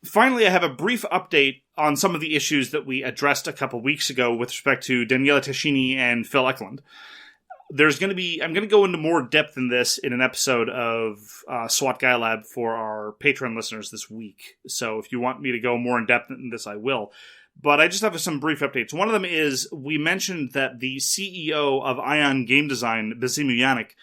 Finally, I have a brief update on some of the issues that we addressed a couple weeks ago with respect to Daniela Tascini and Phil Eklund. I'm going to go into more depth in this in an episode of SWAT Guy Lab for our Patreon listeners this week. So if you want me to go more in depth in this, I will. But I just have some brief updates. One of them is we mentioned that the CEO of Ion Game Design, Basimu Yannick,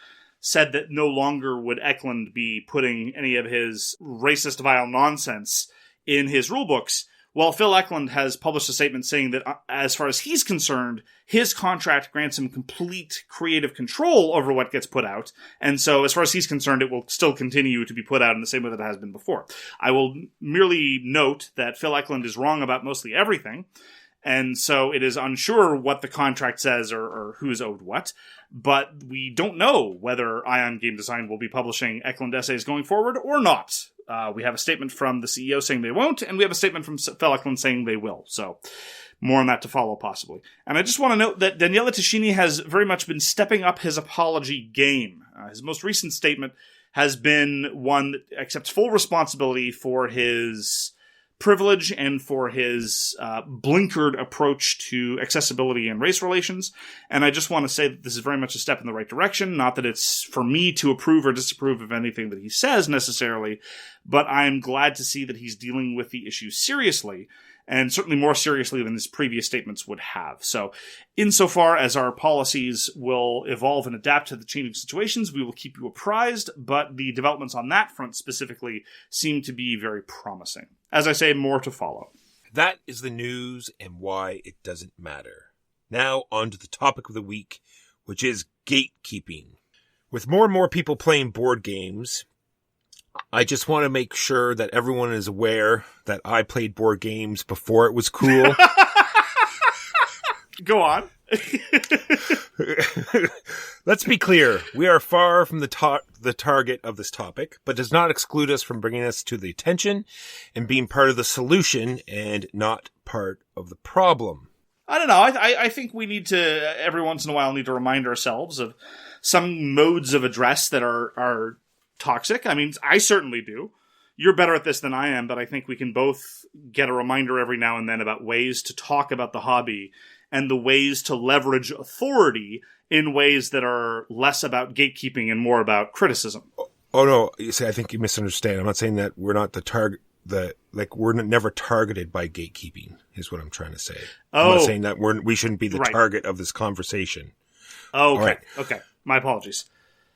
said that no longer would Eklund be putting any of his racist, vile nonsense in his rulebooks. Well, Phil Eklund has published a statement saying that as far as he's concerned, his contract grants him complete creative control over what gets put out. And so as far as he's concerned, it will still continue to be put out in the same way that it has been before. I will merely note that Phil Eklund is wrong about mostly everything. And so it is unsure what the contract says or who is owed what. But we don't know whether Ion Game Design will be publishing Eklund essays going forward or not. We have a statement from the CEO saying they won't, and we have a statement from Phil Eklund saying they will. So more on that to follow, possibly. And I just want to note that Daniela Tascini has very much been stepping up his apology game. His most recent statement has been one that accepts full responsibility for his privilege and for his blinkered approach to accessibility and race relations. And I just want to say that this is very much a step in the right direction. Not that it's for me to approve or disapprove of anything that he says necessarily, but I'm glad to see that he's dealing with the issue seriously, and certainly more seriously than his previous statements would have. So, insofar as our policies will evolve and adapt to the changing situations, we will keep you apprised, but the developments on that front specifically seem to be very promising. As I say, more to follow. That is the news and why it doesn't matter. Now, on to the topic of the week, which is gatekeeping. With more and more people playing board games, I just want to make sure that everyone is aware that I played board games before it was cool. Go on. Let's be clear. We are far from the target of this topic, but does not exclude us from bringing us to the attention and being part of the solution and not part of the problem. I don't know. I think we need to, every once in a while, need to remind ourselves of some modes of address that are toxic. I mean, I certainly do. You're better at this than I am, but I think we can both get a reminder every now and then about ways to talk about the hobby and the ways to leverage authority in ways that are less about gatekeeping and more about criticism. Oh no, you see, I think you misunderstand. I'm not saying that we're not the target, we're never targeted by gatekeeping, is what I'm trying to say. I'm not saying that we shouldn't be the target of this conversation. Oh, okay. Right. Okay. My apologies.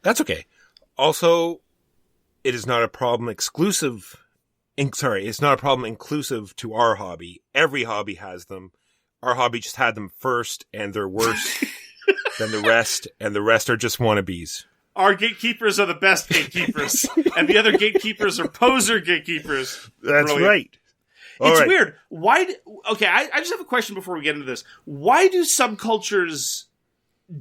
That's okay. Also, it is not a problem exclusive. It's not a problem inclusive to our hobby. Every hobby has them. Our hobby just had them first, and they're worse than the rest, and the rest are just wannabes. Our gatekeepers are the best gatekeepers, and the other gatekeepers are poser gatekeepers. That's Brilliant. Right. It's weird. Why? I just have a question before we get into this. Why do subcultures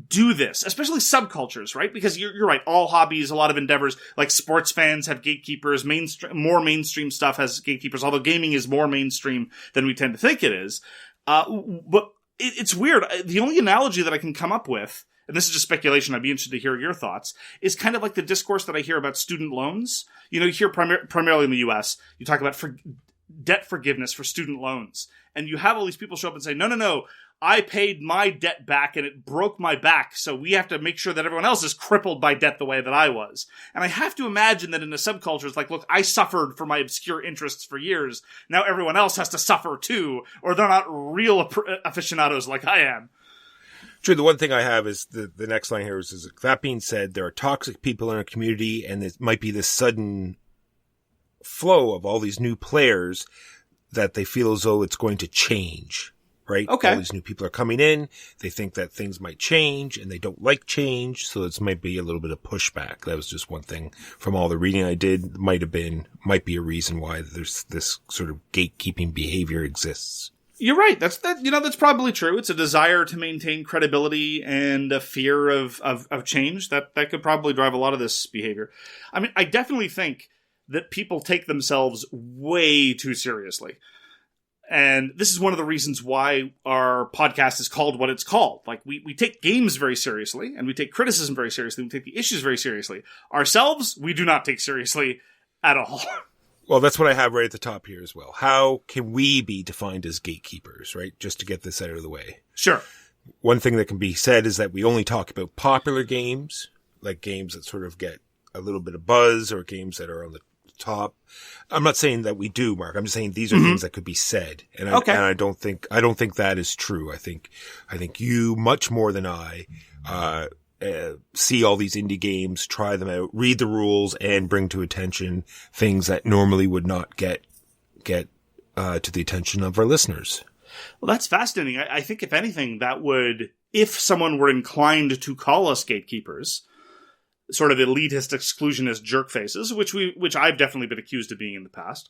do this, especially subcultures, right? Because you're right. All hobbies, a lot of endeavors, like sports fans have gatekeepers. More mainstream stuff has gatekeepers. Although gaming is more mainstream than we tend to think it is. But it's weird. The only analogy that I can come up with, and this is just speculation, I'd be interested to hear your thoughts, is kind of like the discourse that I hear about student loans. You know, you hear primarily in the U.S., you talk about debt forgiveness for student loans. And you have all these people show up and say, no, I paid my debt back and it broke my back, so we have to make sure that everyone else is crippled by debt the way that I was. And I have to imagine that in a subculture, it's like, look, I suffered for my obscure interests for years. Now everyone else has to suffer too, or they're not real aficionados like I am. True. The one thing I have is the next line here is that being said, there are toxic people in our community, and it might be this sudden flow of all these new players that they feel as though it's going to change. Right? Okay. All these new people are coming in. They think that things might change, and they don't like change, so this might be a little bit of pushback. That was just one thing from all the reading I did. Might be a reason why there's this sort of gatekeeping behavior exists. You're right. That's probably true. It's a desire to maintain credibility and a fear of change that could probably drive a lot of this behavior. I mean, I definitely think that people take themselves way too seriously. And this is one of the reasons why our podcast is called what it's called. Like, we take games very seriously, and we take criticism very seriously, we take the issues very seriously. Ourselves, we do not take seriously at all. Well, that's what I have right at the top here as well. How can we be defined as gatekeepers, right? Just to get this out of the way. Sure. One thing that can be said is that we only talk about popular games, like games that sort of get a little bit of buzz, or games that are on the top. I'm not saying that we do, Mark. I'm just saying these are things that could be said, and I don't think that is true. I think you, much more than I, see all these indie games, try them out, read the rules, and bring to attention things that normally would not get to the attention of our listeners. Well, that's fascinating. I think if anything, that would, if someone were inclined to call us gatekeepers, sort of elitist, exclusionist jerk faces, which I've definitely been accused of being in the past,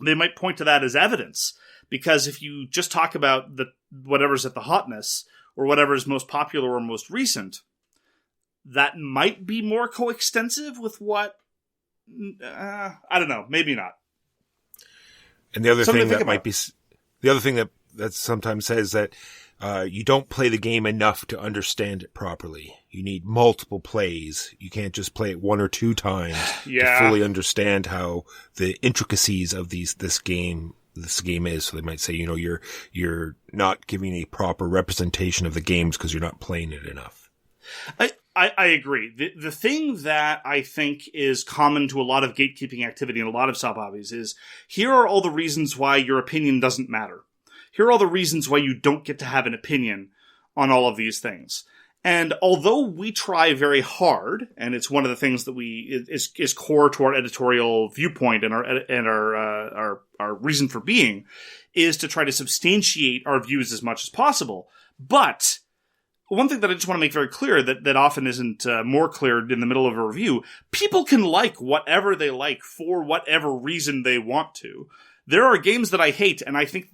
they might point to that as evidence. Because if you just talk about whatever's at the hotness, or whatever's most popular or most recent, that might be more coextensive with what, I don't know, maybe not. And the other thing that might be, the other thing that sometimes says that you don't play the game enough to understand it properly. You need multiple plays. You can't just play it one or two times to fully understand how the intricacies of this game is. So they might say, you're not giving a proper representation of the games because you're not playing it enough. I agree. The thing that I think is common to a lot of gatekeeping activity and a lot of sub-hobbies is, here are all the reasons why your opinion doesn't matter. Here are all the reasons why you don't get to have an opinion on all of these things. And although we try very hard, and it's one of the things that is core to our editorial viewpoint and our reason for being, is to try to substantiate our views as much as possible. But one thing that I just want to make very clear that often isn't more clear in the middle of a review, people can like whatever they like for whatever reason they want to. There are games that I hate, and I think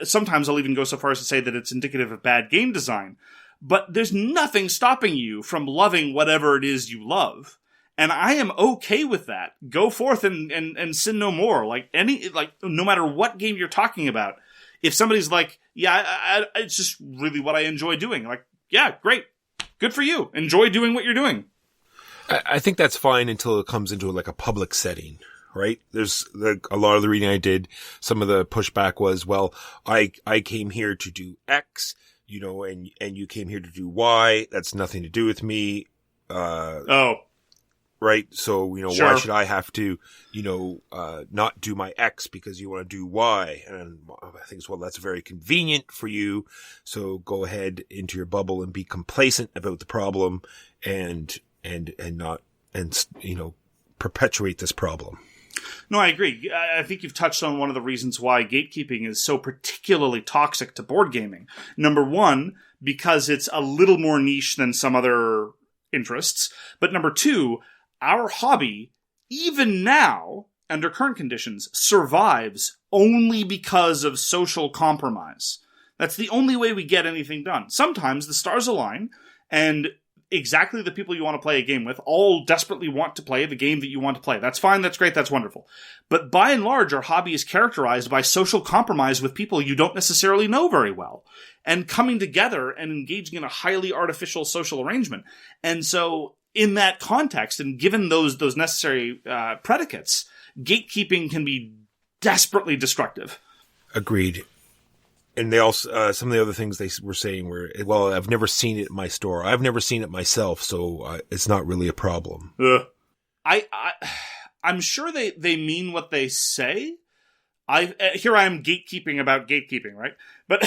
sometimes I'll even go so far as to say that it's indicative of bad game design. But there's nothing stopping you from loving whatever it is you love. And I am okay with that. Go forth and sin no more. No matter what game you're talking about, if somebody's like, it's just really what I enjoy doing. Like, yeah, great. Good for you. Enjoy doing what you're doing. I think that's fine until it comes into like a public setting, right? There's a lot of the reading I did. Some of the pushback was, well, I came here to do X, and you came here to do Y. That's nothing to do with me. Right. So, sure. Why should I have to, not do my X because you want to do Y? And I think, well, that's very convenient for you. So go ahead into your bubble and be complacent about the problem and perpetuate this problem. No, I agree. I think you've touched on one of the reasons why gatekeeping is so particularly toxic to board gaming. Number one, because it's a little more niche than some other interests. But number two, our hobby, even now, under current conditions, survives only because of social compromise. That's the only way we get anything done. Sometimes the stars align, and exactly the people you want to play a game with all desperately want to play the game that you want to play. That's fine, that's great, that's wonderful. But by and large, our hobby is characterized by social compromise with people you don't necessarily know very well, and coming together and engaging in a highly artificial social arrangement. And so, in that context, and given those necessary predicates, gatekeeping can be desperately destructive. Agreed. And they also, some of the other things they were saying were, well, I've never seen it in my store. I've never seen it myself, so it's not really a problem. I'm sure they mean what they say. Here I am gatekeeping about gatekeeping, right? But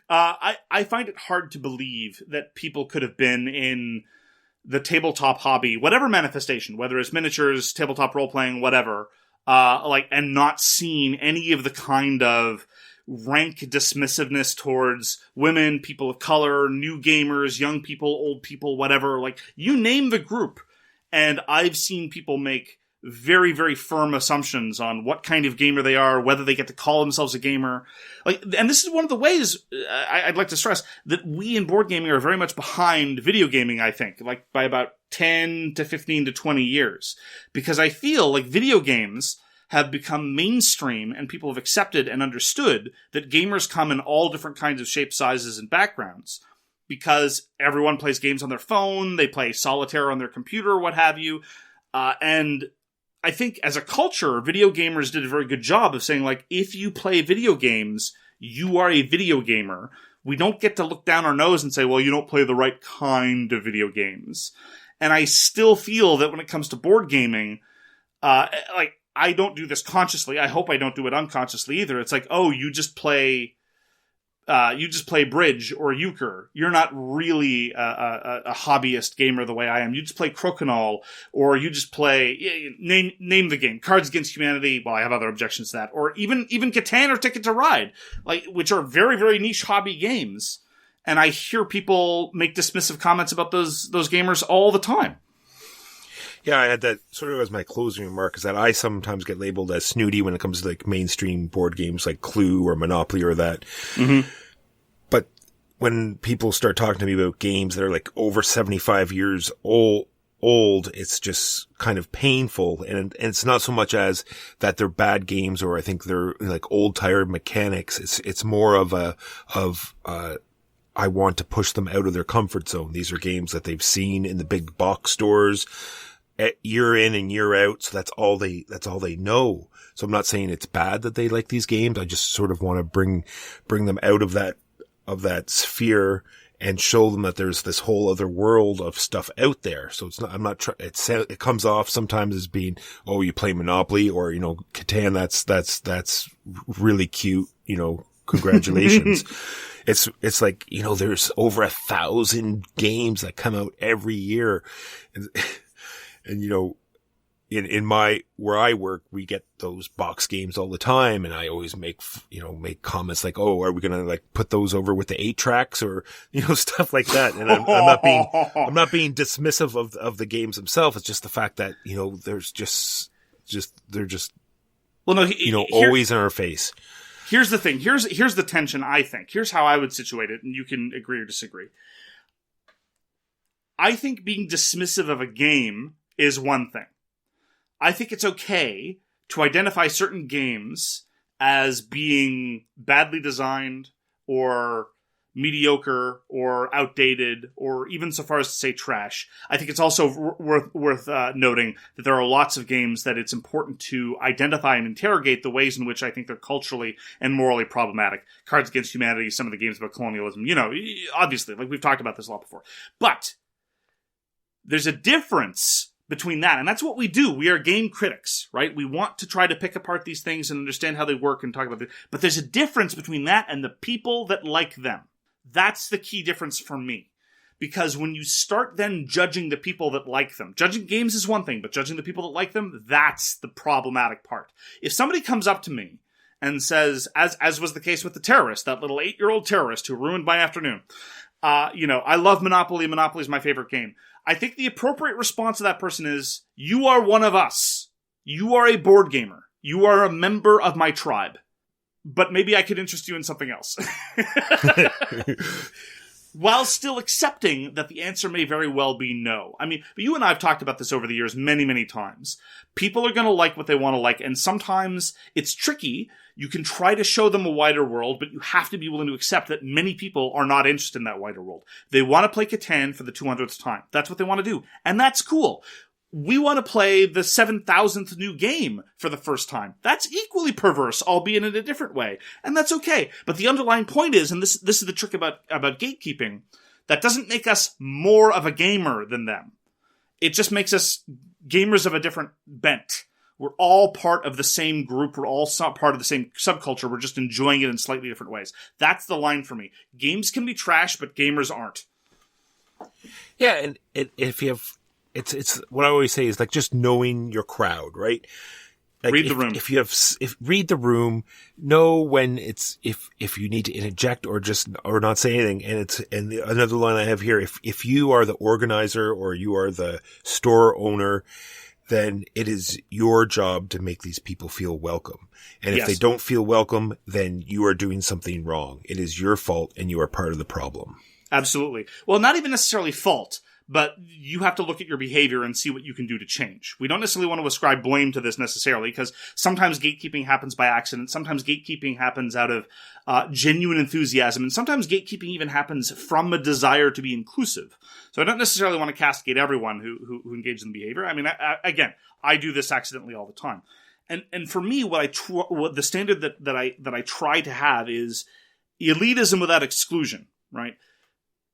I find it hard to believe that people could have been in the tabletop hobby, whatever manifestation, whether it's miniatures, tabletop role-playing, whatever, and not seen any of the kind of rank dismissiveness towards women, people of color, new gamers, young people, old people, whatever. Like, you name the group. And I've seen people make very, very firm assumptions on what kind of gamer they are, whether they get to call themselves a gamer. And this is one of the ways I'd like to stress that we in board gaming are very much behind video gaming, I think, by about 10 to 15 to 20 years. Because I feel like video games have become mainstream and people have accepted and understood that gamers come in all different kinds of shapes, sizes, and backgrounds. Because everyone plays games on their phone, they play solitaire on their computer, what have you. And I think as a culture, video gamers did a very good job of saying, if you play video games, you are a video gamer. We don't get to look down our nose and say, well, you don't play the right kind of video games. And I still feel that when it comes to board gaming, I don't do this consciously. I hope I don't do it unconsciously either. It's you just play bridge or euchre. You're not really a hobbyist gamer the way I am. You just play crokinole, or you just play, name the game, Cards Against Humanity. Well, I have other objections to that. Or even Catan or Ticket to Ride, which are very, very niche hobby games. And I hear people make dismissive comments about those gamers all the time. Yeah, I had that sort of as my closing remark, is that I sometimes get labeled as snooty when it comes to mainstream board games like Clue or Monopoly or that. Mm-hmm. But when people start talking to me about games that are over 75 years old, old, it's just kind of painful. And it's not so much as that they're bad games, or I think they're like old tired mechanics. It's more of I want to push them out of their comfort zone. These are games that they've seen in the big box stores year in and year out. So that's all they know. So I'm not saying it's bad that they like these games. I just sort of want to bring them out of that sphere and show them that there's this whole other world of stuff out there. So it's not, it comes off sometimes as being, oh, you play Monopoly or, Catan, that's really cute, congratulations. It's like, there's over 1,000 games that come out every year. And in where I work, we get those box games all the time. And I always make comments like, oh, are we going to like put those over with the 8-tracks or, stuff like that. And I'm not being dismissive of the games themselves. It's just the fact that, there's they're just, well, no, always in our face. Here's the thing. Here's the tension, I think. Here's how I would situate it, and you can agree or disagree. I think being dismissive of a game is one thing. I think it's okay to identify certain games as being badly designed or mediocre or outdated or even so far as to say trash. I think it's also worth noting that there are lots of games that it's important to identify and interrogate the ways in which I think they're culturally and morally problematic. Cards Against Humanity, some of the games about colonialism, obviously, like we've talked about this a lot before. But there's a difference between that, and that's what we do. We are game critics, right? We want to try to pick apart these things and understand how they work and talk about it. But there's a difference between that and the people that like them. That's the key difference for me. Because when you start then judging the people that like them, judging games is one thing, but judging the people that like them, that's the problematic part. If somebody comes up to me and says, as was the case with the terrorist, that little 8-year-old terrorist who ruined my afternoon, I love Monopoly. Monopoly is my favorite game. I think the appropriate response to that person is, you are one of us. You are a board gamer. You are a member of my tribe. But maybe I could interest you in something else. While still accepting that the answer may very well be no. I mean, you and I have talked about this over the years many, many times. People are going to like what they want to like, and sometimes it's tricky. You can try to show them a wider world, but you have to be willing to accept that many people are not interested in that wider world. They want to play Catan for the 200th time. That's what they want to do. And that's cool. We want to play the 7,000th new game for the first time. That's equally perverse, albeit in a different way. And that's okay. But the underlying point is, and this is the trick about gatekeeping, that doesn't make us more of a gamer than them. It just makes us gamers of a different bent. We're all part of the same group. We're all part of the same subculture. We're just enjoying it in slightly different ways. That's the line for me. Games can be trash, but gamers aren't. Yeah, and if you have... It's what I always say is like just knowing your crowd, right? Like read the room. Read the room, know when if you need to interject or not say anything. And another line I have here, if you are the organizer or you are the store owner, then it is your job to make these people feel welcome. And if they don't feel welcome, then you are doing something wrong. It is your fault and you are part of the problem. Absolutely. Well, not even necessarily fault. But you have to look at your behavior and see what you can do to change. We don't necessarily want to ascribe blame to this necessarily, because sometimes gatekeeping happens by accident. Sometimes gatekeeping happens out of genuine enthusiasm. And sometimes gatekeeping even happens from a desire to be inclusive. So I don't necessarily want to castigate everyone who engages in behavior. I mean, I do this accidentally all the time. And for me, what the standard that I try to have is elitism without exclusion, right?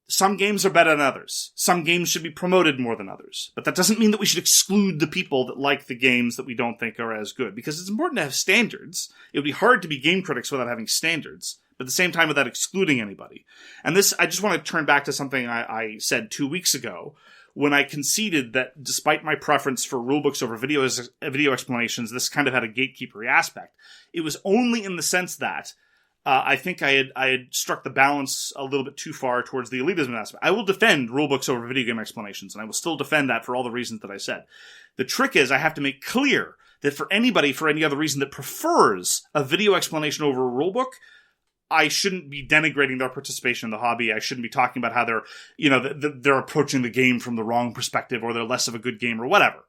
Some games are better than others. Some games should be promoted more than others. But that doesn't mean that we should exclude the people that like the games that we don't think are as good. Because it's important to have standards. It would be hard to be game critics without having standards. But at the same time, without excluding anybody. And this, I just want to turn back to something I said 2 weeks ago, when I conceded that despite my preference for rulebooks over video explanations, this kind of had a gatekeepery aspect. It was only in the sense that I think I had struck the balance a little bit too far towards the elitism aspect. I will defend rulebooks over video game explanations, and I will still defend that for all the reasons that I said. The trick is I have to make clear that for anybody, for any other reason, that prefers a video explanation over a rulebook, I shouldn't be denigrating their participation in the hobby. I shouldn't be talking about how they're approaching the game from the wrong perspective, or they're less of a good gamer, or whatever.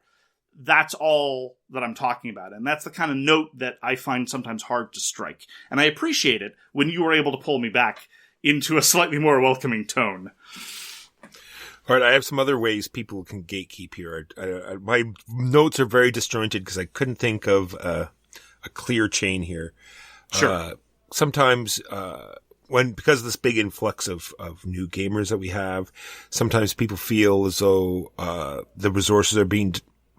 That's all that I'm talking about. And that's the kind of note that I find sometimes hard to strike. And I appreciate it when you were able to pull me back into a slightly more welcoming tone. All right, I have some other ways people can gatekeep here. My notes are very disjointed because I couldn't think of a clear chain here. Sure. Sometimes, because of this big influx of new gamers that we have, sometimes people feel as though, the resources are being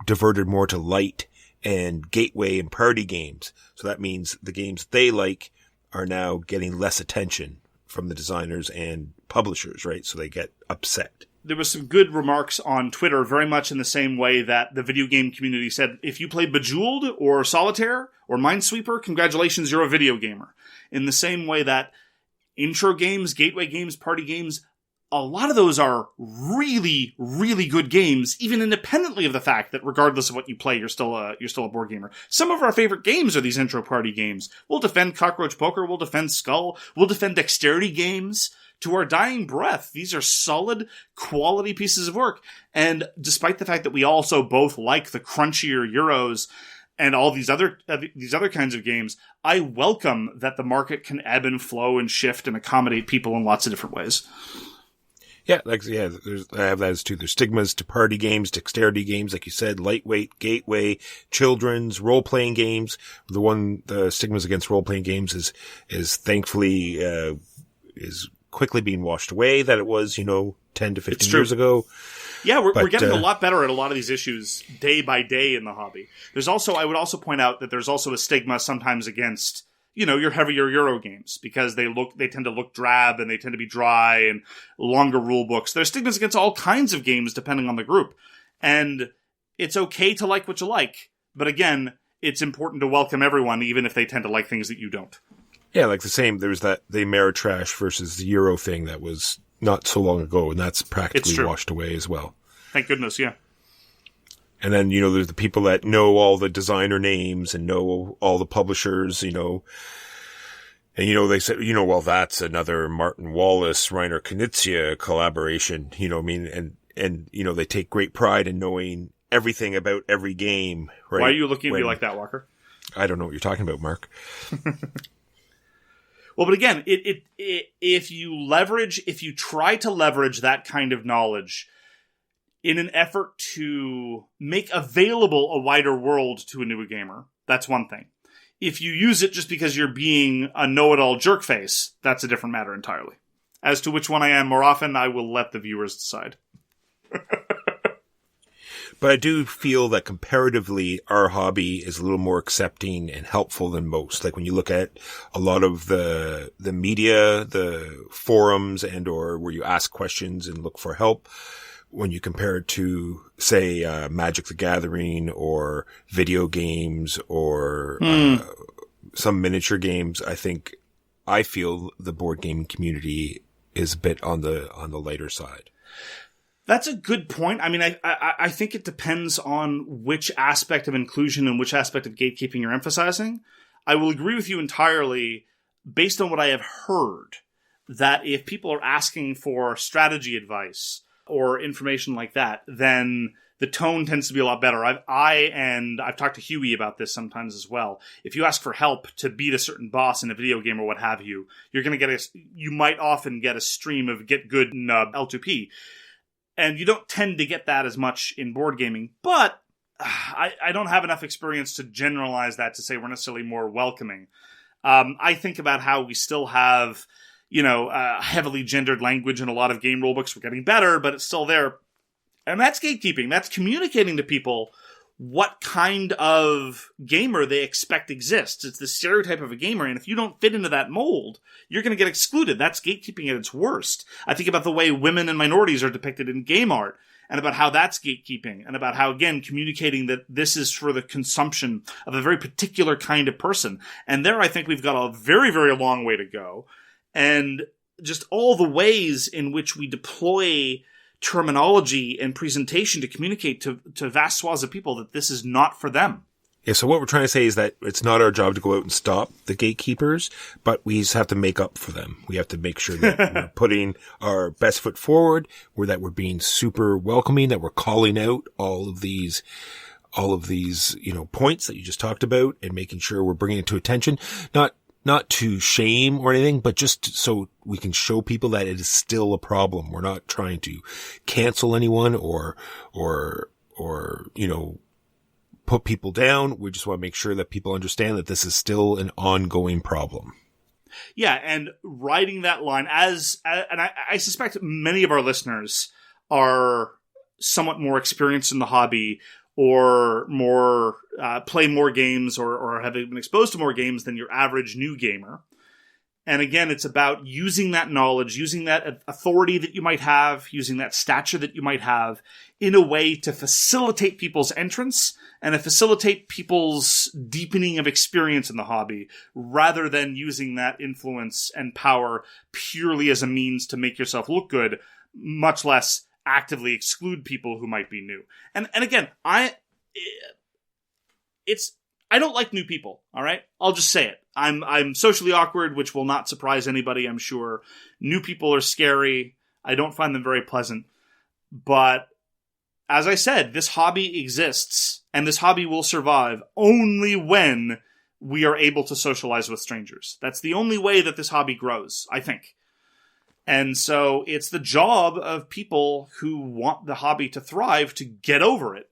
diverted more to light and gateway and party games. So that means the games they like are now getting less attention from the designers and publishers, right? So they get upset. There was some good remarks on Twitter, very much in the same way that the video game community said, if you play Bejeweled or Solitaire or Minesweeper, congratulations, you're a video gamer. In the same way that intro games, gateway games, party games, a lot of those are really, really good games, even independently of the fact that regardless of what you play, you're still a board gamer. Some of our favorite games are these intro party games. We'll defend Cockroach Poker, we'll defend Skull, we'll defend dexterity games. To our dying breath, these are solid, quality pieces of work. And despite the fact that we also both like the crunchier Euros and all these other kinds of games, I welcome that the market can ebb and flow and shift and accommodate people in lots of different ways. Yeah, I have that as too. There's stigmas to party games, dexterity games, like you said, lightweight, gateway, children's, role-playing games. The stigmas against role-playing games is thankfully, is quickly being washed away, that it was, 10 to 15 years ago. Yeah, we're getting a lot better at a lot of these issues day by day in the hobby. I would also point out that there's also a stigma sometimes against, your heavier Euro games, because they tend to look drab and they tend to be dry and longer rule books. There's stigmas against all kinds of games depending on the group. And it's okay to like what you like. But again, it's important to welcome everyone, even if they tend to like things that you don't. Yeah, like there was the Ameritrash versus the Euro thing that was not so long ago, and that's practically washed away as well. Thank goodness, yeah. And then, there's the people that know all the designer names and know all the publishers, and, they said, well, that's another Martin Wallace, Rainer Knizia collaboration, and they take great pride in knowing everything about every game, right? Why are you looking at me like that, Walker? I don't know what you're talking about, Mark. Well, but again, if you try to leverage that kind of knowledge in an effort to make available a wider world to a newer gamer, that's one thing. If you use it just because you're being a know-it-all jerkface, that's a different matter entirely. As to which one I am more often, I will let the viewers decide. But I do feel that comparatively, our hobby is a little more accepting and helpful than most. Like when you look at a lot of the media, the forums, and or where you ask questions and look for help, when you compare it to, say, Magic the Gathering or video games or some miniature games, I feel the board gaming community is a bit on the lighter side. That's a good point. I mean, I think it depends on which aspect of inclusion and which aspect of gatekeeping you're emphasizing. I will agree with you entirely, based on what I have heard, that if people are asking for strategy advice or information like that, then the tone tends to be a lot better. I've talked to Huey about this sometimes as well. If you ask for help to beat a certain boss in a video game or what have you, you might often get a stream of get good L2P. And you don't tend to get that as much in board gaming, but I don't have enough experience to generalize that to say we're necessarily more welcoming. I think about how we still have, heavily gendered language in a lot of game rulebooks. We're getting better, but it's still there. And that's gatekeeping. That's communicating to people what kind of gamer they expect exists. It's the stereotype of a gamer, and if you don't fit into that mold, you're going to get excluded. That's gatekeeping at its worst. I think about the way women and minorities are depicted in game art, and about how that's gatekeeping, and about how, again, communicating that this is for the consumption of a very particular kind of person. And there I think we've got a very, very long way to go. And just all the ways in which we deploy terminology and presentation to communicate to vast swaths of people that this is not for them. Yeah, so what we're trying to say is that it's not our job to go out and stop the gatekeepers, but we just have to make up for them. We have to make sure that we're putting our best foot forward, that we're being super welcoming, that we're calling out all of these, points that you just talked about, and making sure we're bringing it to attention. Not to shame or anything, but just so we can show people that it is still a problem. We're not trying to cancel anyone or put people down. We just want to make sure that people understand that this is still an ongoing problem. Yeah, and riding that line and I suspect many of our listeners are somewhat more experienced in the hobby, or more play more games, or have been exposed to more games than your average new gamer. And again, it's about using that knowledge, using that authority that you might have, using that stature that you might have in a way to facilitate people's entrance and to facilitate people's deepening of experience in the hobby, rather than using that influence and power purely as a means to make yourself look good, much less actively exclude people who might be new. And again, I don't like new people, all right? I'll just say it. I'm socially awkward, which will not surprise anybody, I'm sure. New people are scary. I don't find them very pleasant. But as I said, this hobby exists, and this hobby will survive only when we are able to socialize with strangers. That's the only way that this hobby grows, I think. And so it's the job of people who want the hobby to thrive to get over it,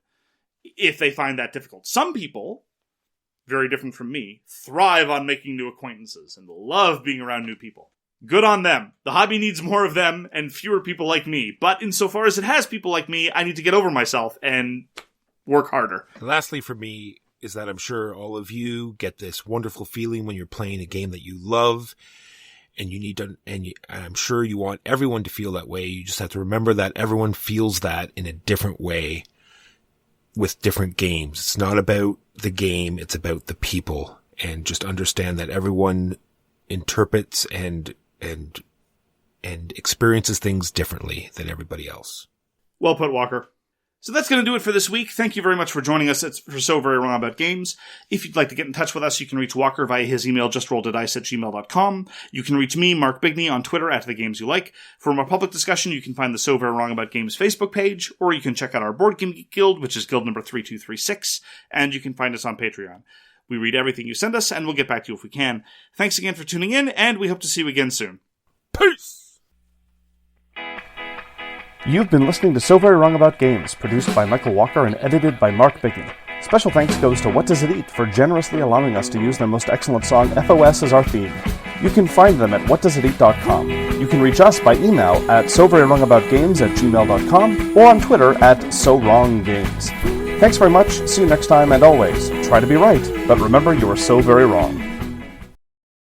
if they find that difficult. Some people, very different from me, thrive on making new acquaintances and love being around new people. Good on them. The hobby needs more of them and fewer people like me. But insofar as it has people like me, I need to get over myself and work harder. Lastly, for me, is that I'm sure all of you get this wonderful feeling when you're playing a game that you love, and I'm sure you want everyone to feel that way. You just have to remember that everyone feels that in a different way with different games. It's not about the game, it's about the people. And just understand that everyone interprets and experiences things differently than everybody else. Well put, Walker. So that's going to do it for this week. Thank you very much for joining us for So Very Wrong About Games. If you'd like to get in touch with us, you can reach Walker via his email, justrolledadice@gmail.com. You can reach me, Mark Bigney, on Twitter @TheGamesYouLike. For more public discussion, you can find the So Very Wrong About Games Facebook page, or you can check out our Board Game Geek Guild, which is guild number 3236, and you can find us on Patreon. We read everything you send us, and we'll get back to you if we can. Thanks again for tuning in, and we hope to see you again soon. Peace! You've been listening to So Very Wrong About Games, produced by Michael Walker and edited by Mark Bigney. Special thanks goes to What Does It Eat for generously allowing us to use their most excellent song, FOS, as our theme. You can find them at whatdoesiteat.com. You can reach us by email at soverywrongaboutgames@gmail.com or on Twitter @SoWrongGames. Thanks very much, see you next time, and always, try to be right, but remember you are so very wrong.